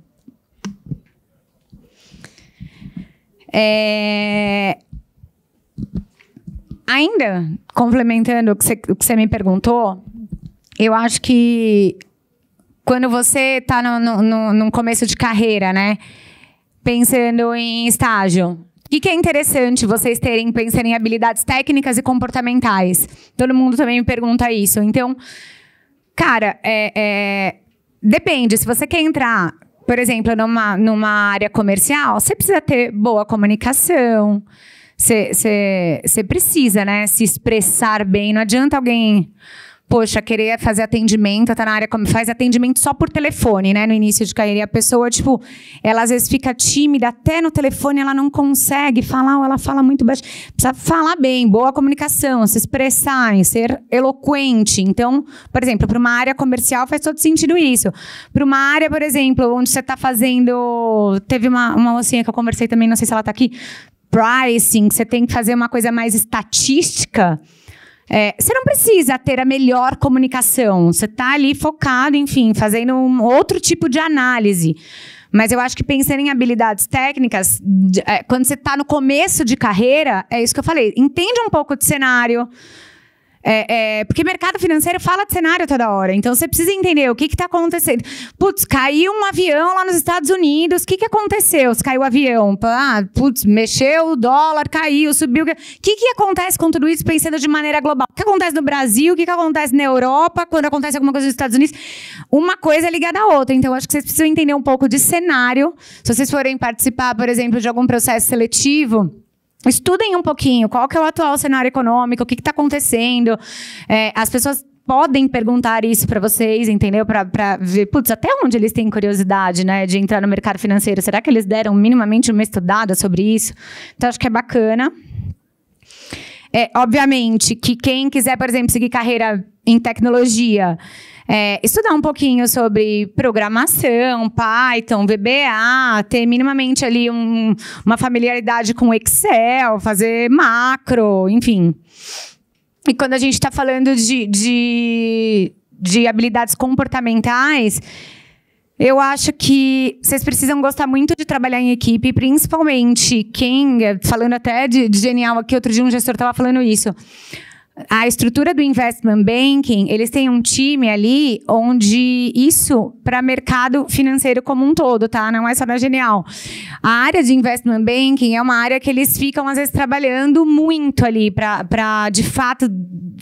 Ainda, complementando o que você me perguntou, eu acho que quando você está no começo de carreira, né, pensando em estágio, o que é interessante vocês terem, pensando em habilidades técnicas e comportamentais? Todo mundo também me pergunta isso. Então, cara, depende. Se você quer entrar, por exemplo, numa área comercial, você precisa ter boa comunicação, você precisa, né, se expressar bem. Não adianta alguém... Poxa, querer fazer atendimento, tá na área, faz atendimento só por telefone, né, no início de carreira. E a pessoa, tipo, ela às vezes fica tímida, até no telefone ela não consegue falar, ou ela fala muito baixo. Precisa falar bem, boa comunicação, se expressar, ser eloquente. Então, por exemplo, para uma área comercial faz todo sentido isso. Para uma área, por exemplo, onde você está fazendo... Teve uma mocinha que eu conversei também, não sei se ela está aqui, pricing, você tem que fazer uma coisa mais estatística... você não precisa ter a melhor comunicação. Você está ali focado, enfim, fazendo um outro tipo de análise. Mas eu acho que pensando em habilidades técnicas, quando você está no começo de carreira, é isso que eu falei. Entende um pouco de cenário. Porque mercado financeiro fala de cenário toda hora. Então, você precisa entender o que está acontecendo. Putz, caiu um avião lá nos Estados Unidos. O que aconteceu se caiu o avião? Mexeu o dólar, caiu, subiu. O que acontece com tudo isso pensando de maneira global? O que acontece no Brasil? O que acontece na Europa? Quando acontece alguma coisa nos Estados Unidos? Uma coisa é ligada à outra. Então, acho que vocês precisam entender um pouco de cenário. Se vocês forem participar, por exemplo, de algum processo seletivo... Estudem um pouquinho qual que é o atual cenário econômico, o que está acontecendo. As pessoas podem perguntar isso para vocês, entendeu? Para ver, putz, até onde eles têm curiosidade, né, de entrar no mercado financeiro. Será que eles deram minimamente uma estudada sobre isso? Então, acho que é bacana. Obviamente que quem quiser, por exemplo, seguir carreira em tecnologia... estudar um pouquinho sobre programação, Python, VBA, ter minimamente ali uma familiaridade com Excel, fazer macro, enfim. E quando a gente está falando de habilidades comportamentais, eu acho que vocês precisam gostar muito de trabalhar em equipe, principalmente falando até de genial aqui, outro dia um gestor estava falando isso. A estrutura do Investment Banking, eles têm um time ali onde isso para mercado financeiro como um todo, tá? Não é só na Genial. A área de Investment Banking é uma área que eles ficam, às vezes, trabalhando muito ali para de fato,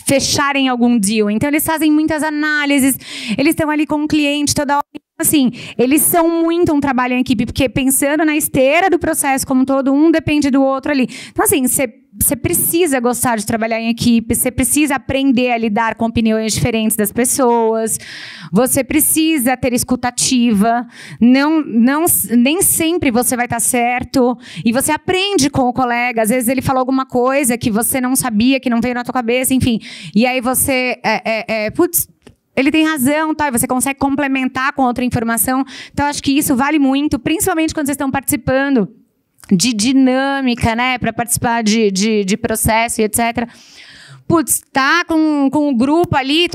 fecharem algum deal. Então, eles fazem muitas análises, eles estão ali com o cliente toda hora. Assim, eles são muito um trabalho em equipe, porque pensando na esteira do processo como um todo, um depende do outro ali. Então, assim, você precisa gostar de trabalhar em equipe, você precisa aprender a lidar com opiniões diferentes das pessoas, você precisa ter escutativa, nem sempre você vai estar certo, e você aprende com o colega, às vezes ele falou alguma coisa que você não sabia, que não veio na tua cabeça, enfim, e aí você, putz, ele tem razão, tá? E você consegue complementar com outra informação. Então, acho que isso vale muito, principalmente quando vocês estão participando de dinâmica, né? Para participar de processo e etc. Putz, tá com o grupo ali,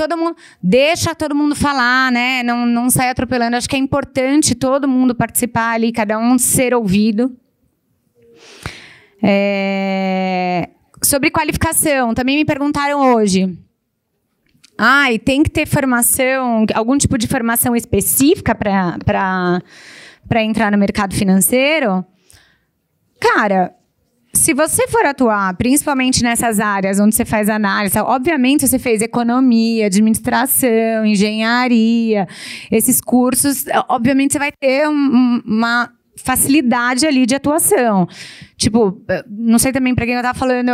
deixa todo mundo falar, né? Não sai atropelando. Acho que é importante todo mundo participar ali, cada um ser ouvido. Sobre qualificação, também me perguntaram hoje. E tem que ter formação, algum tipo de formação específica para entrar no mercado financeiro? Cara, se você for atuar, principalmente nessas áreas onde você faz análise, obviamente você fez economia, administração, engenharia, esses cursos, obviamente você vai ter uma facilidade ali de atuação. Tipo, não sei também para quem eu estava falando,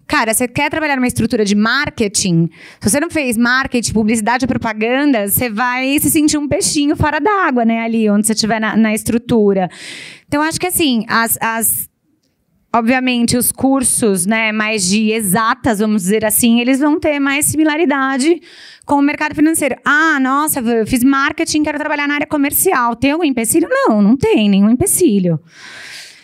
cara, você quer trabalhar numa estrutura de marketing? Se você não fez marketing, publicidade ou propaganda, você vai se sentir um peixinho fora d'água, né? Ali onde você estiver na estrutura. Então, acho que assim, obviamente, os cursos, né, mais de exatas, vamos dizer assim, eles vão ter mais similaridade com o mercado financeiro. Nossa, eu fiz marketing, quero trabalhar na área comercial. Tem algum empecilho? Não tem nenhum empecilho.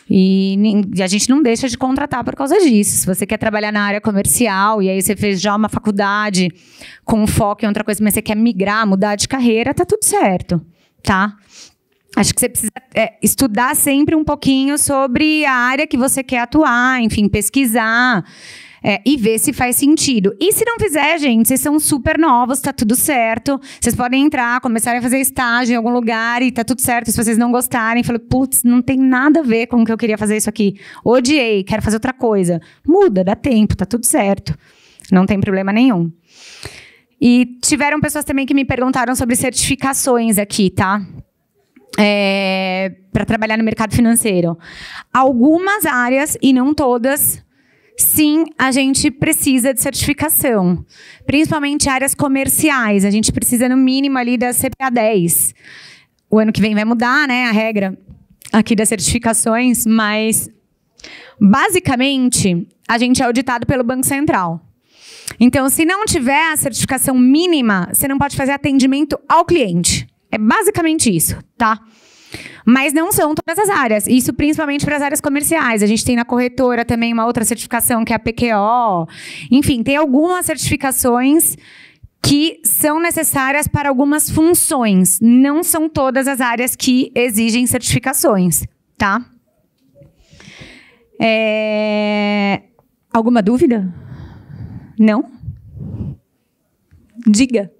E a gente não deixa de contratar por causa disso. Se você quer trabalhar na área comercial e aí você fez já uma faculdade com foco em outra coisa, mas você quer migrar, mudar de carreira, tá tudo certo, tá? Acho que você precisa estudar sempre um pouquinho sobre a área que você quer atuar, enfim, pesquisar e ver se faz sentido. E se não fizer, gente, vocês são super novos, tá tudo certo. Vocês podem entrar, começarem a fazer estágio em algum lugar e tá tudo certo. Se vocês não gostarem, falem, putz, não tem nada a ver com o que eu queria fazer isso aqui. Odiei, quero fazer outra coisa. Muda, dá tempo, tá tudo certo. Não tem problema nenhum. E tiveram pessoas também que me perguntaram sobre certificações aqui, tá? Para trabalhar no mercado financeiro. Algumas áreas, e não todas, sim, a gente precisa de certificação. Principalmente áreas comerciais. A gente precisa, no mínimo, ali da CPA 10. O ano que vem vai mudar, né, a regra aqui das certificações, mas, basicamente, a gente é auditado pelo Banco Central. Então, se não tiver a certificação mínima, você não pode fazer atendimento ao cliente. É basicamente isso, tá? Mas não são todas as áreas. Isso principalmente para as áreas comerciais. A gente tem na corretora também uma outra certificação que é a PQO. Enfim, tem algumas certificações que são necessárias para algumas funções. Não são todas as áreas que exigem certificações, tá? Alguma dúvida? Não? Diga.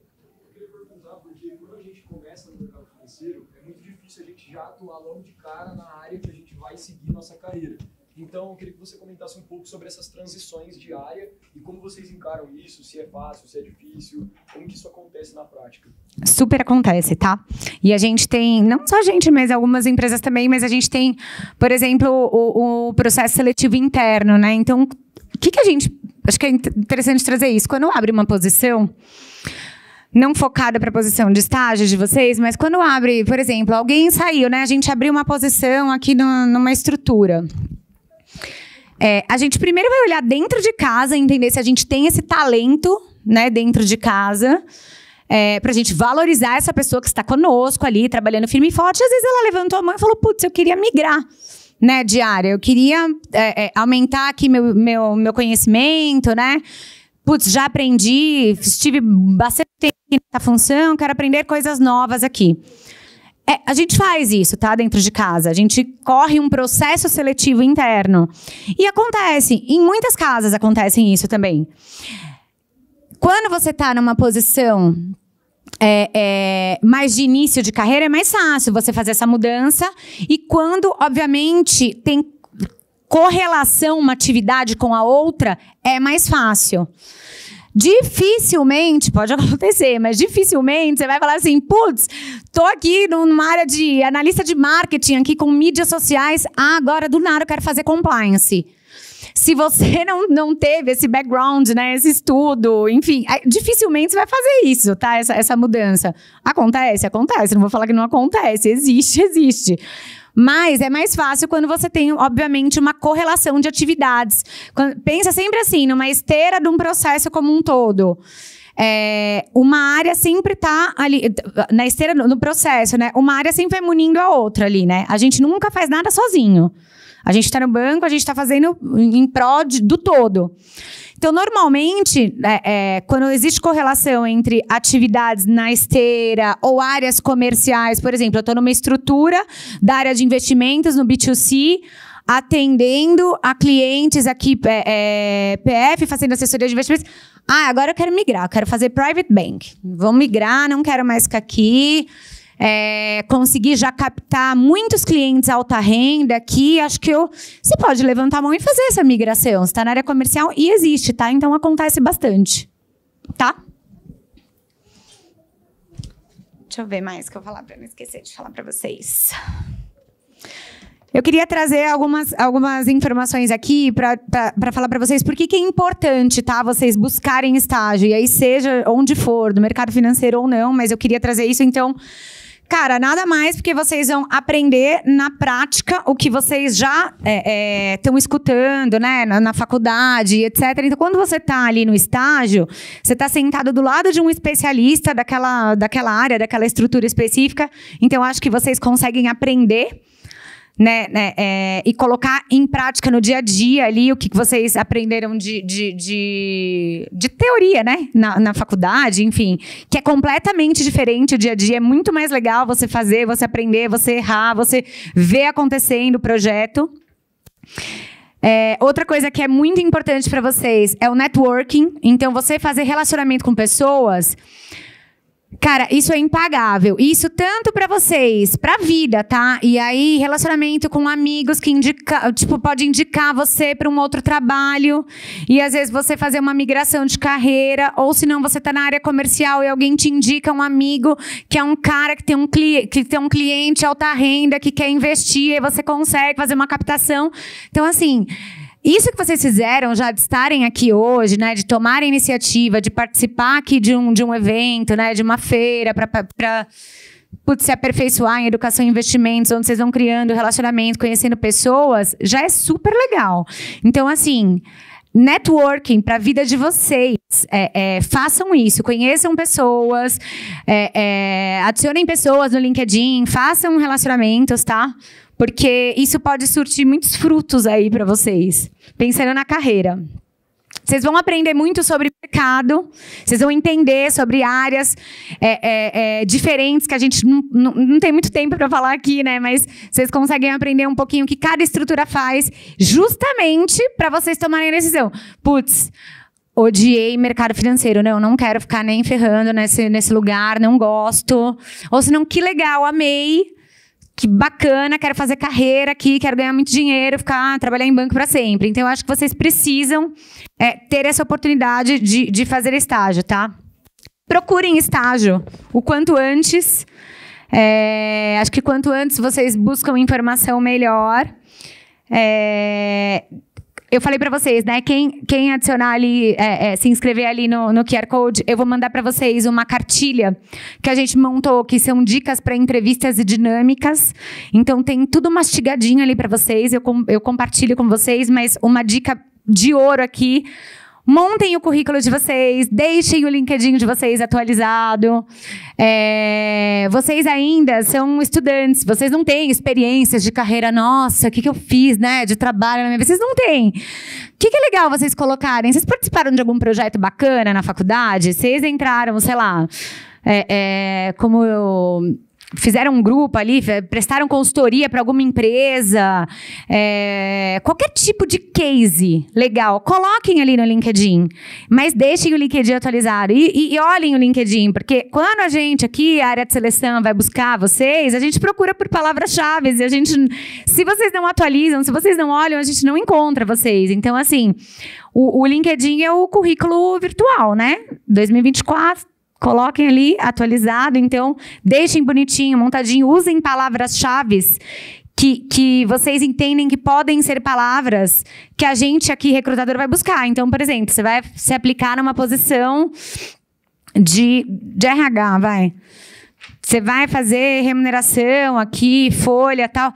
Atuar logo de cara na área que a gente vai seguir nossa carreira. Então, eu queria que você comentasse um pouco sobre essas transições de área e como vocês encaram isso, se é fácil, se é difícil, como que isso acontece na prática. Super acontece, tá? E a gente tem, não só a gente, mas algumas empresas também, mas a gente tem, por exemplo, o processo seletivo interno, né? Então, o que a gente... Acho que é interessante trazer isso. Quando abre uma posição... não focada para a posição de estágio de vocês, mas quando abre, por exemplo, alguém saiu, né? A gente abriu uma posição aqui numa estrutura. A gente primeiro vai olhar dentro de casa, entender se a gente tem esse talento, né, dentro de casa, para a gente valorizar essa pessoa que está conosco ali, trabalhando firme e forte. Às vezes ela levantou a mão e falou, putz, eu queria migrar, né, de área. Eu queria aumentar aqui meu conhecimento, né? putz, já aprendi, estive bastante tempo nessa função, quero aprender coisas novas aqui. A gente faz isso, tá? Dentro de casa. A gente corre um processo seletivo interno. E acontece, em muitas casas acontece isso também. Quando você está numa posição mais de início de carreira, é mais fácil você fazer essa mudança. E quando, obviamente, tem correlação uma atividade com a outra, é mais fácil. Dificilmente, pode acontecer, mas dificilmente você vai falar assim, putz, tô aqui numa área de analista de marketing, aqui com mídias sociais, agora do nada eu quero fazer compliance. Se você não teve esse background, né, esse estudo, enfim, dificilmente você vai fazer isso, tá? Essa mudança. Acontece, não vou falar que não acontece, existe. Mas é mais fácil quando você tem, obviamente, uma correlação de atividades. Pensa sempre assim, numa esteira de um processo como um todo. Uma área sempre está ali, na esteira, no processo, né? Uma área sempre vai munindo a outra ali, né? A gente nunca faz nada sozinho. A gente está no banco, a gente está fazendo em prol do todo. Então, normalmente, quando existe correlação entre atividades na esteira ou áreas comerciais, por exemplo, eu estou numa estrutura da área de investimentos no B2C, atendendo a clientes aqui, PF, fazendo assessoria de investimentos. Agora eu quero migrar, eu quero fazer private bank. Vou migrar, não quero mais ficar aqui. Conseguir já captar muitos clientes alta renda aqui, acho que você pode levantar a mão e fazer essa migração. Você está na área comercial e existe, tá? Então acontece bastante, tá? Deixa eu ver mais que eu vou falar para não esquecer de falar para vocês. Eu queria trazer algumas informações aqui para falar para vocês por que é importante, tá? Vocês buscarem estágio, e aí seja onde for, no mercado financeiro ou não, mas eu queria trazer isso, então... Cara, nada mais porque vocês vão aprender na prática o que vocês já estão escutando, né, na faculdade, etc. Então, quando você está ali no estágio, você está sentado do lado de um especialista daquela área, daquela estrutura específica. Então, acho que vocês conseguem aprender, né, e colocar em prática no dia a dia ali o que vocês aprenderam de teoria, né, na faculdade, enfim, que é completamente diferente o dia a dia, é muito mais legal você fazer, você aprender, você errar, você ver acontecendo o projeto. Outra coisa que é muito importante para vocês é o networking, então você fazer relacionamento com pessoas... Cara, isso é impagável. Isso tanto pra vocês, pra vida, tá? E aí, relacionamento com amigos que pode indicar você para um outro trabalho. E às vezes você fazer uma migração de carreira. Ou se não, você tá na área comercial e alguém te indica um amigo que é um cara que tem um cliente alta renda, que quer investir. E você consegue fazer uma captação. Então, assim... Isso que vocês fizeram, já de estarem aqui hoje, né, de tomar a iniciativa, de participar aqui de um evento, né, de uma feira, para se aperfeiçoar em educação e investimentos, onde vocês vão criando relacionamento, conhecendo pessoas, já é super legal. Então, assim, networking para a vida de vocês, façam isso, conheçam pessoas, adicionem pessoas no LinkedIn, façam relacionamentos, tá? Porque isso pode surtir muitos frutos aí para vocês, pensando na carreira. Vocês vão aprender muito sobre mercado, vocês vão entender sobre áreas diferentes, que a gente não tem muito tempo para falar aqui, né? Mas vocês conseguem aprender um pouquinho o que cada estrutura faz, justamente para vocês tomarem a decisão. Putz, odiei mercado financeiro, não quero ficar nem ferrando nesse lugar, não gosto. Ou senão, que legal, amei. Que bacana, quero fazer carreira aqui, quero ganhar muito dinheiro, trabalhar em banco para sempre. Então, eu acho que vocês precisam ter essa oportunidade de fazer estágio, tá? Procurem estágio o quanto antes. Acho que quanto antes vocês buscam informação melhor. Eu falei para vocês, né? Quem adicionar ali, se inscrever ali no QR Code, eu vou mandar para vocês uma cartilha que a gente montou, que são dicas para entrevistas e dinâmicas. Então, tem tudo mastigadinho ali para vocês. Eu compartilho com vocês, mas uma dica de ouro aqui, Montem o currículo de vocês, deixem o LinkedIn de vocês atualizado. Vocês ainda são estudantes, vocês não têm experiências de carreira. Nossa, o que eu fiz, né, de trabalho na minha vida? Vocês não têm. O que é legal vocês colocarem? Vocês participaram de algum projeto bacana na faculdade? Vocês entraram, sei lá, fizeram um grupo ali, prestaram consultoria para alguma empresa, qualquer tipo de case legal, coloquem ali no LinkedIn, mas deixem o LinkedIn atualizado e olhem o LinkedIn, porque quando a gente aqui, a área de seleção, vai buscar vocês, a gente procura por palavras-chave e se vocês não atualizam, se vocês não olham, a gente não encontra vocês. Então, assim, o LinkedIn é o currículo virtual, né? 2024, coloquem ali, atualizado. Então, deixem bonitinho, montadinho. Usem palavras-chave que vocês entendem que podem ser palavras que a gente aqui, recrutador, vai buscar. Então, por exemplo, você vai se aplicar numa posição de RH, vai. Você vai fazer remuneração aqui, folha, tal.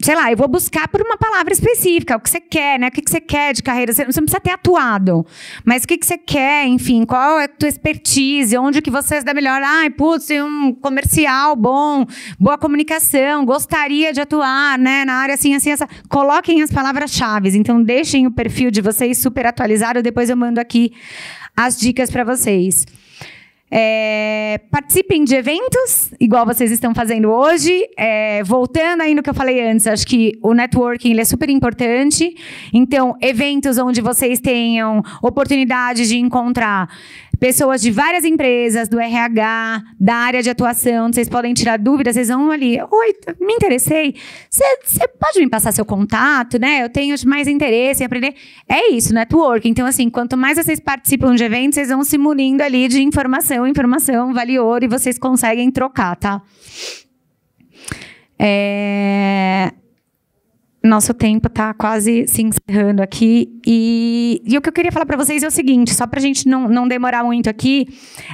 Sei lá, eu vou buscar por uma palavra específica, o que você quer, né? O que você quer de carreira? Você não precisa ter atuado, mas o que você quer, enfim, qual é a tua expertise, onde que você se dá melhor? Ai, putz, tem um comercial bom, boa comunicação, gostaria de atuar, né, na área assim, assim, essa. Coloquem as palavras-chave, então deixem o perfil de vocês super atualizado, depois eu mando aqui as dicas para vocês. Participem de eventos, igual vocês estão fazendo hoje. Voltando aí no que eu falei antes, acho que o networking ele é super importante. Então, eventos onde vocês tenham oportunidade de encontrar pessoas de várias empresas, do RH, da área de atuação, vocês podem tirar dúvidas, vocês vão ali, oi, me interessei, você pode me passar seu contato, né? Eu tenho mais interesse em aprender. É isso, networking. Então, assim, quanto mais vocês participam de eventos, vocês vão se munindo ali de informação vale ouro e vocês conseguem trocar, tá? Nosso tempo está quase se encerrando aqui. E o que eu queria falar para vocês é o seguinte, só para a gente não demorar muito aqui,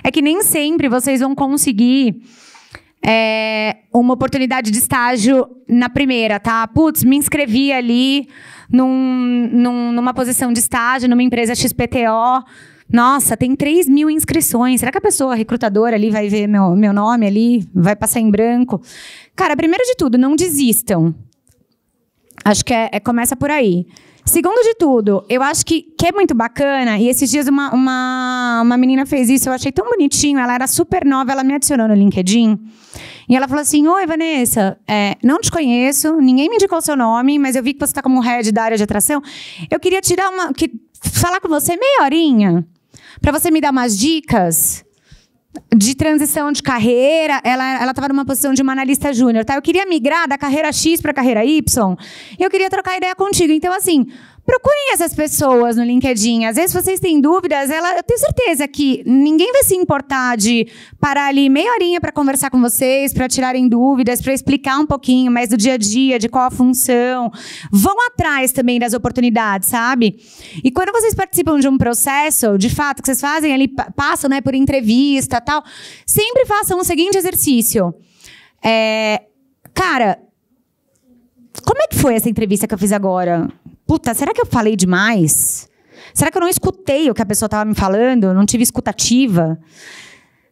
é que nem sempre vocês vão conseguir uma oportunidade de estágio na primeira, tá? Putz, me inscrevi ali numa posição de estágio, numa empresa XPTO. Nossa, tem 3.000 inscrições. Será que a pessoa recrutadora ali vai ver meu nome ali? Vai passar em branco? Cara, primeiro de tudo, não desistam. Acho que começa por aí. Segundo de tudo, eu acho que é muito bacana, e esses dias uma menina fez isso, eu achei tão bonitinho, ela era super nova, ela me adicionou no LinkedIn, e ela falou assim, oi, Vanessa, não te conheço, ninguém me indicou o seu nome, mas eu vi que você está como head da área de atração, eu queria falar com você meia horinha, para você me dar umas dicas de transição de carreira. Ela estava numa posição de uma analista júnior, tá? Eu queria migrar da carreira X para a carreira Y, e eu queria trocar ideia contigo. Então, assim, procurem essas pessoas no LinkedIn. Às vezes, vocês têm dúvidas, eu tenho certeza que ninguém vai se importar de parar ali meia horinha para conversar com vocês, para tirarem dúvidas, para explicar um pouquinho mais do dia a dia, de qual a função. Vão atrás também das oportunidades, sabe? E quando vocês participam de um processo, de fato, que vocês fazem ali, passam, né, por entrevista, tal, sempre façam o seguinte exercício. Cara, como é que foi essa entrevista que eu fiz agora? Puta, será que eu falei demais? Será que eu não escutei o que a pessoa estava me falando? Não tive escutativa?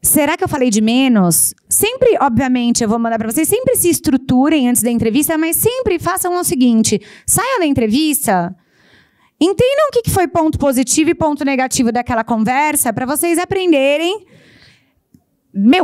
Será que eu falei de menos? Sempre, obviamente, eu vou mandar para vocês, sempre se estruturem antes da entrevista, mas sempre façam o seguinte, saiam da entrevista, entendam o que foi ponto positivo e ponto negativo daquela conversa, para vocês aprenderem.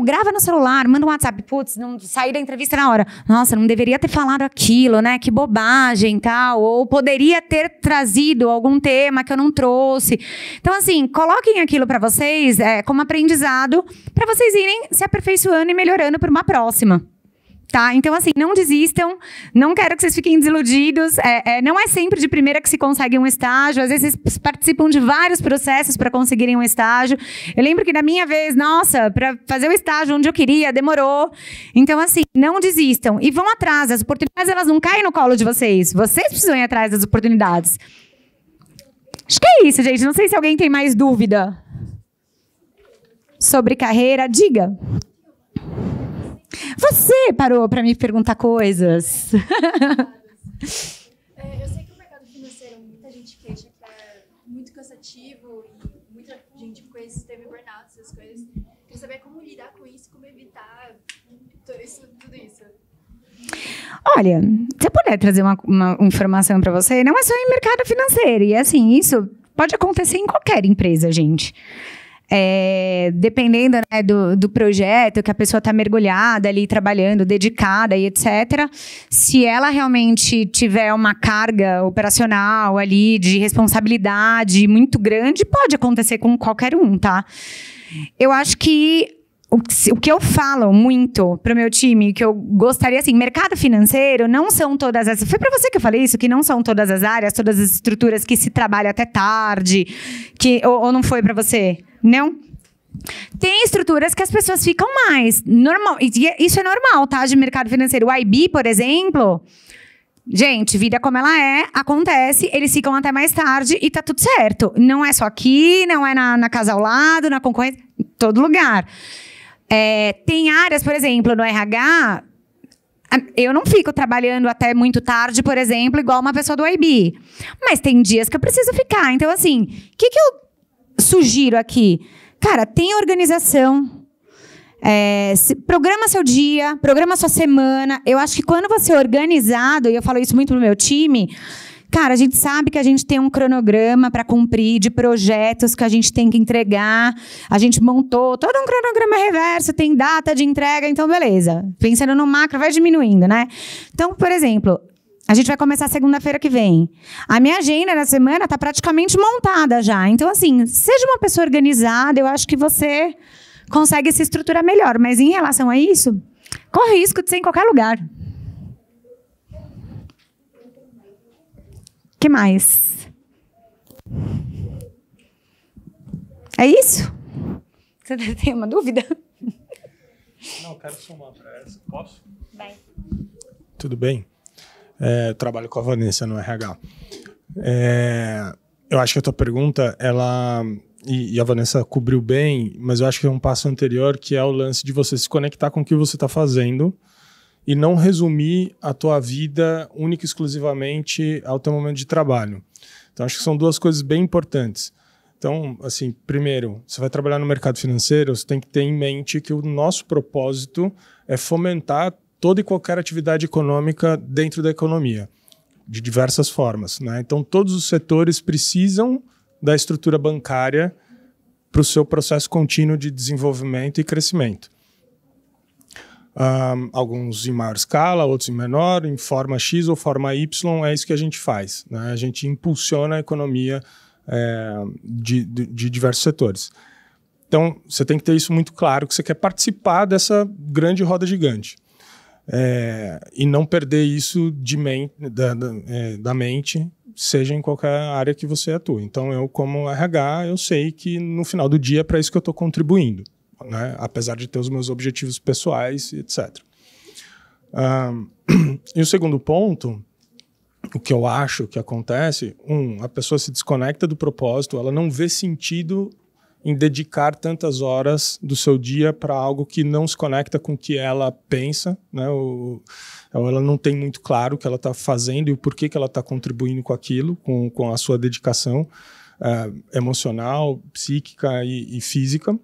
Grava no celular, manda um WhatsApp. Putz, não saí da entrevista na hora. Nossa, não deveria ter falado aquilo, né? Que bobagem, tal. Ou poderia ter trazido algum tema que eu não trouxe. Então, assim, coloquem aquilo para vocês como aprendizado, para vocês irem se aperfeiçoando e melhorando para uma próxima. Tá? Então, assim, não desistam, não quero que vocês fiquem desiludidos, não é sempre de primeira que se consegue um estágio, às vezes vocês participam de vários processos para conseguirem um estágio. Eu lembro que na minha vez, nossa, para fazer o estágio onde eu queria, demorou. Então, assim, não desistam e vão atrás, as oportunidades elas não caem no colo de vocês precisam ir atrás das oportunidades. Acho que é isso, gente, não sei se alguém tem mais dúvida sobre carreira, diga. Você parou para me perguntar coisas. Eu sei que o mercado financeiro, muita gente queixa que é muito cansativo e muita gente com esse termo burnout, essas coisas. Queria saber como lidar com isso, como evitar tudo isso. Olha, se eu puder trazer uma informação para você, não é só em mercado financeiro. E assim, isso pode acontecer em qualquer empresa, gente. Dependendo, né, do projeto que a pessoa está mergulhada ali, trabalhando, dedicada e etc. Se ela realmente tiver uma carga operacional ali de responsabilidade muito grande, pode acontecer com qualquer um, tá? Eu acho que o que eu falo muito pro meu time, que eu gostaria, assim, mercado financeiro não são todas as... Foi para você que eu falei isso, que não são todas as áreas, todas as estruturas que se trabalha até tarde, ou não foi para você? Não? Tem estruturas que as pessoas ficam mais. Normal, isso é normal, tá? De mercado financeiro. O IB, por exemplo... Gente, vida como ela acontece, eles ficam até mais tarde e tá tudo certo. Não é só aqui, não é na casa ao lado, na concorrência, em todo lugar. Tem áreas, por exemplo, no RH, eu não fico trabalhando até muito tarde, por exemplo, igual uma pessoa do IB. Mas tem dias que eu preciso ficar. Então, assim, o que eu sugiro aqui? Cara, tem organização. Programa seu dia, programa sua semana. Eu acho que quando você é organizado, e eu falo isso muito pro meu time, cara, a gente sabe que a gente tem um cronograma para cumprir de projetos que a gente tem que entregar. A gente montou todo um cronograma reverso, tem data de entrega, então beleza. Pensando no macro, vai diminuindo, né? Então, por exemplo, a gente vai começar segunda-feira que vem. A minha agenda na semana está praticamente montada já. Então, assim, seja uma pessoa organizada, eu acho que você consegue se estruturar melhor. Mas em relação a isso, corre risco de ser em qualquer lugar. O que mais? É isso? Você tem uma dúvida? Não, quero somar para essa. Posso? Vai. Tudo bem? Eu trabalho com a Vanessa no RH. Eu acho que a tua pergunta, ela... E a Vanessa cobriu bem, mas eu acho que é um passo anterior, que é o lance de você se conectar com o que você está fazendo e não resumir a tua vida única e exclusivamente ao teu momento de trabalho. Então, acho que são duas coisas bem importantes. Então, assim, primeiro, você vai trabalhar no mercado financeiro, você tem que ter em mente que o nosso propósito é fomentar toda e qualquer atividade econômica dentro da economia, de diversas formas, né? Então, todos os setores precisam da estrutura bancária para o seu processo contínuo de desenvolvimento e crescimento. Alguns em maior escala, outros em menor, em forma X ou forma Y, é isso que a gente faz, né? A gente impulsiona a economia de diversos setores. Então, você tem que ter isso muito claro, que você quer participar dessa grande roda gigante. E não perder isso da mente, seja em qualquer área que você atue. Então, eu, como RH, eu sei que no final do dia é para isso que eu estou contribuindo, né? Apesar de ter os meus objetivos pessoais, etc. E o segundo ponto, o que eu acho que acontece, a pessoa se desconecta do propósito, ela não vê sentido em dedicar tantas horas do seu dia para algo que não se conecta com o que ela pensa, né? Ela não tem muito claro o que ela está fazendo e o porquê que ela está contribuindo com aquilo, com a sua dedicação emocional, psíquica e física.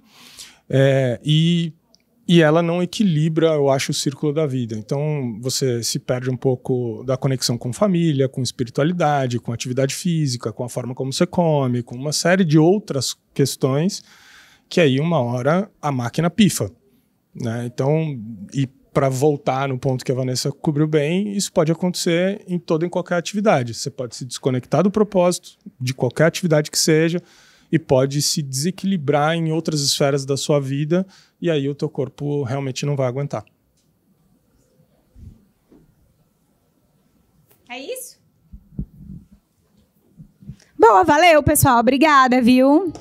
E ela não equilibra, eu acho, o círculo da vida. Então, você se perde um pouco da conexão com família, com espiritualidade, com atividade física, com a forma como você come, com uma série de outras questões que aí, uma hora, a máquina pifa, né? Então, e para voltar no ponto que a Vanessa cobriu bem, isso pode acontecer em toda e qualquer atividade. Você pode se desconectar do propósito, de qualquer atividade que seja, e pode se desequilibrar em outras esferas da sua vida, e aí o teu corpo realmente não vai aguentar. É isso? Boa, valeu, pessoal. Obrigada, viu?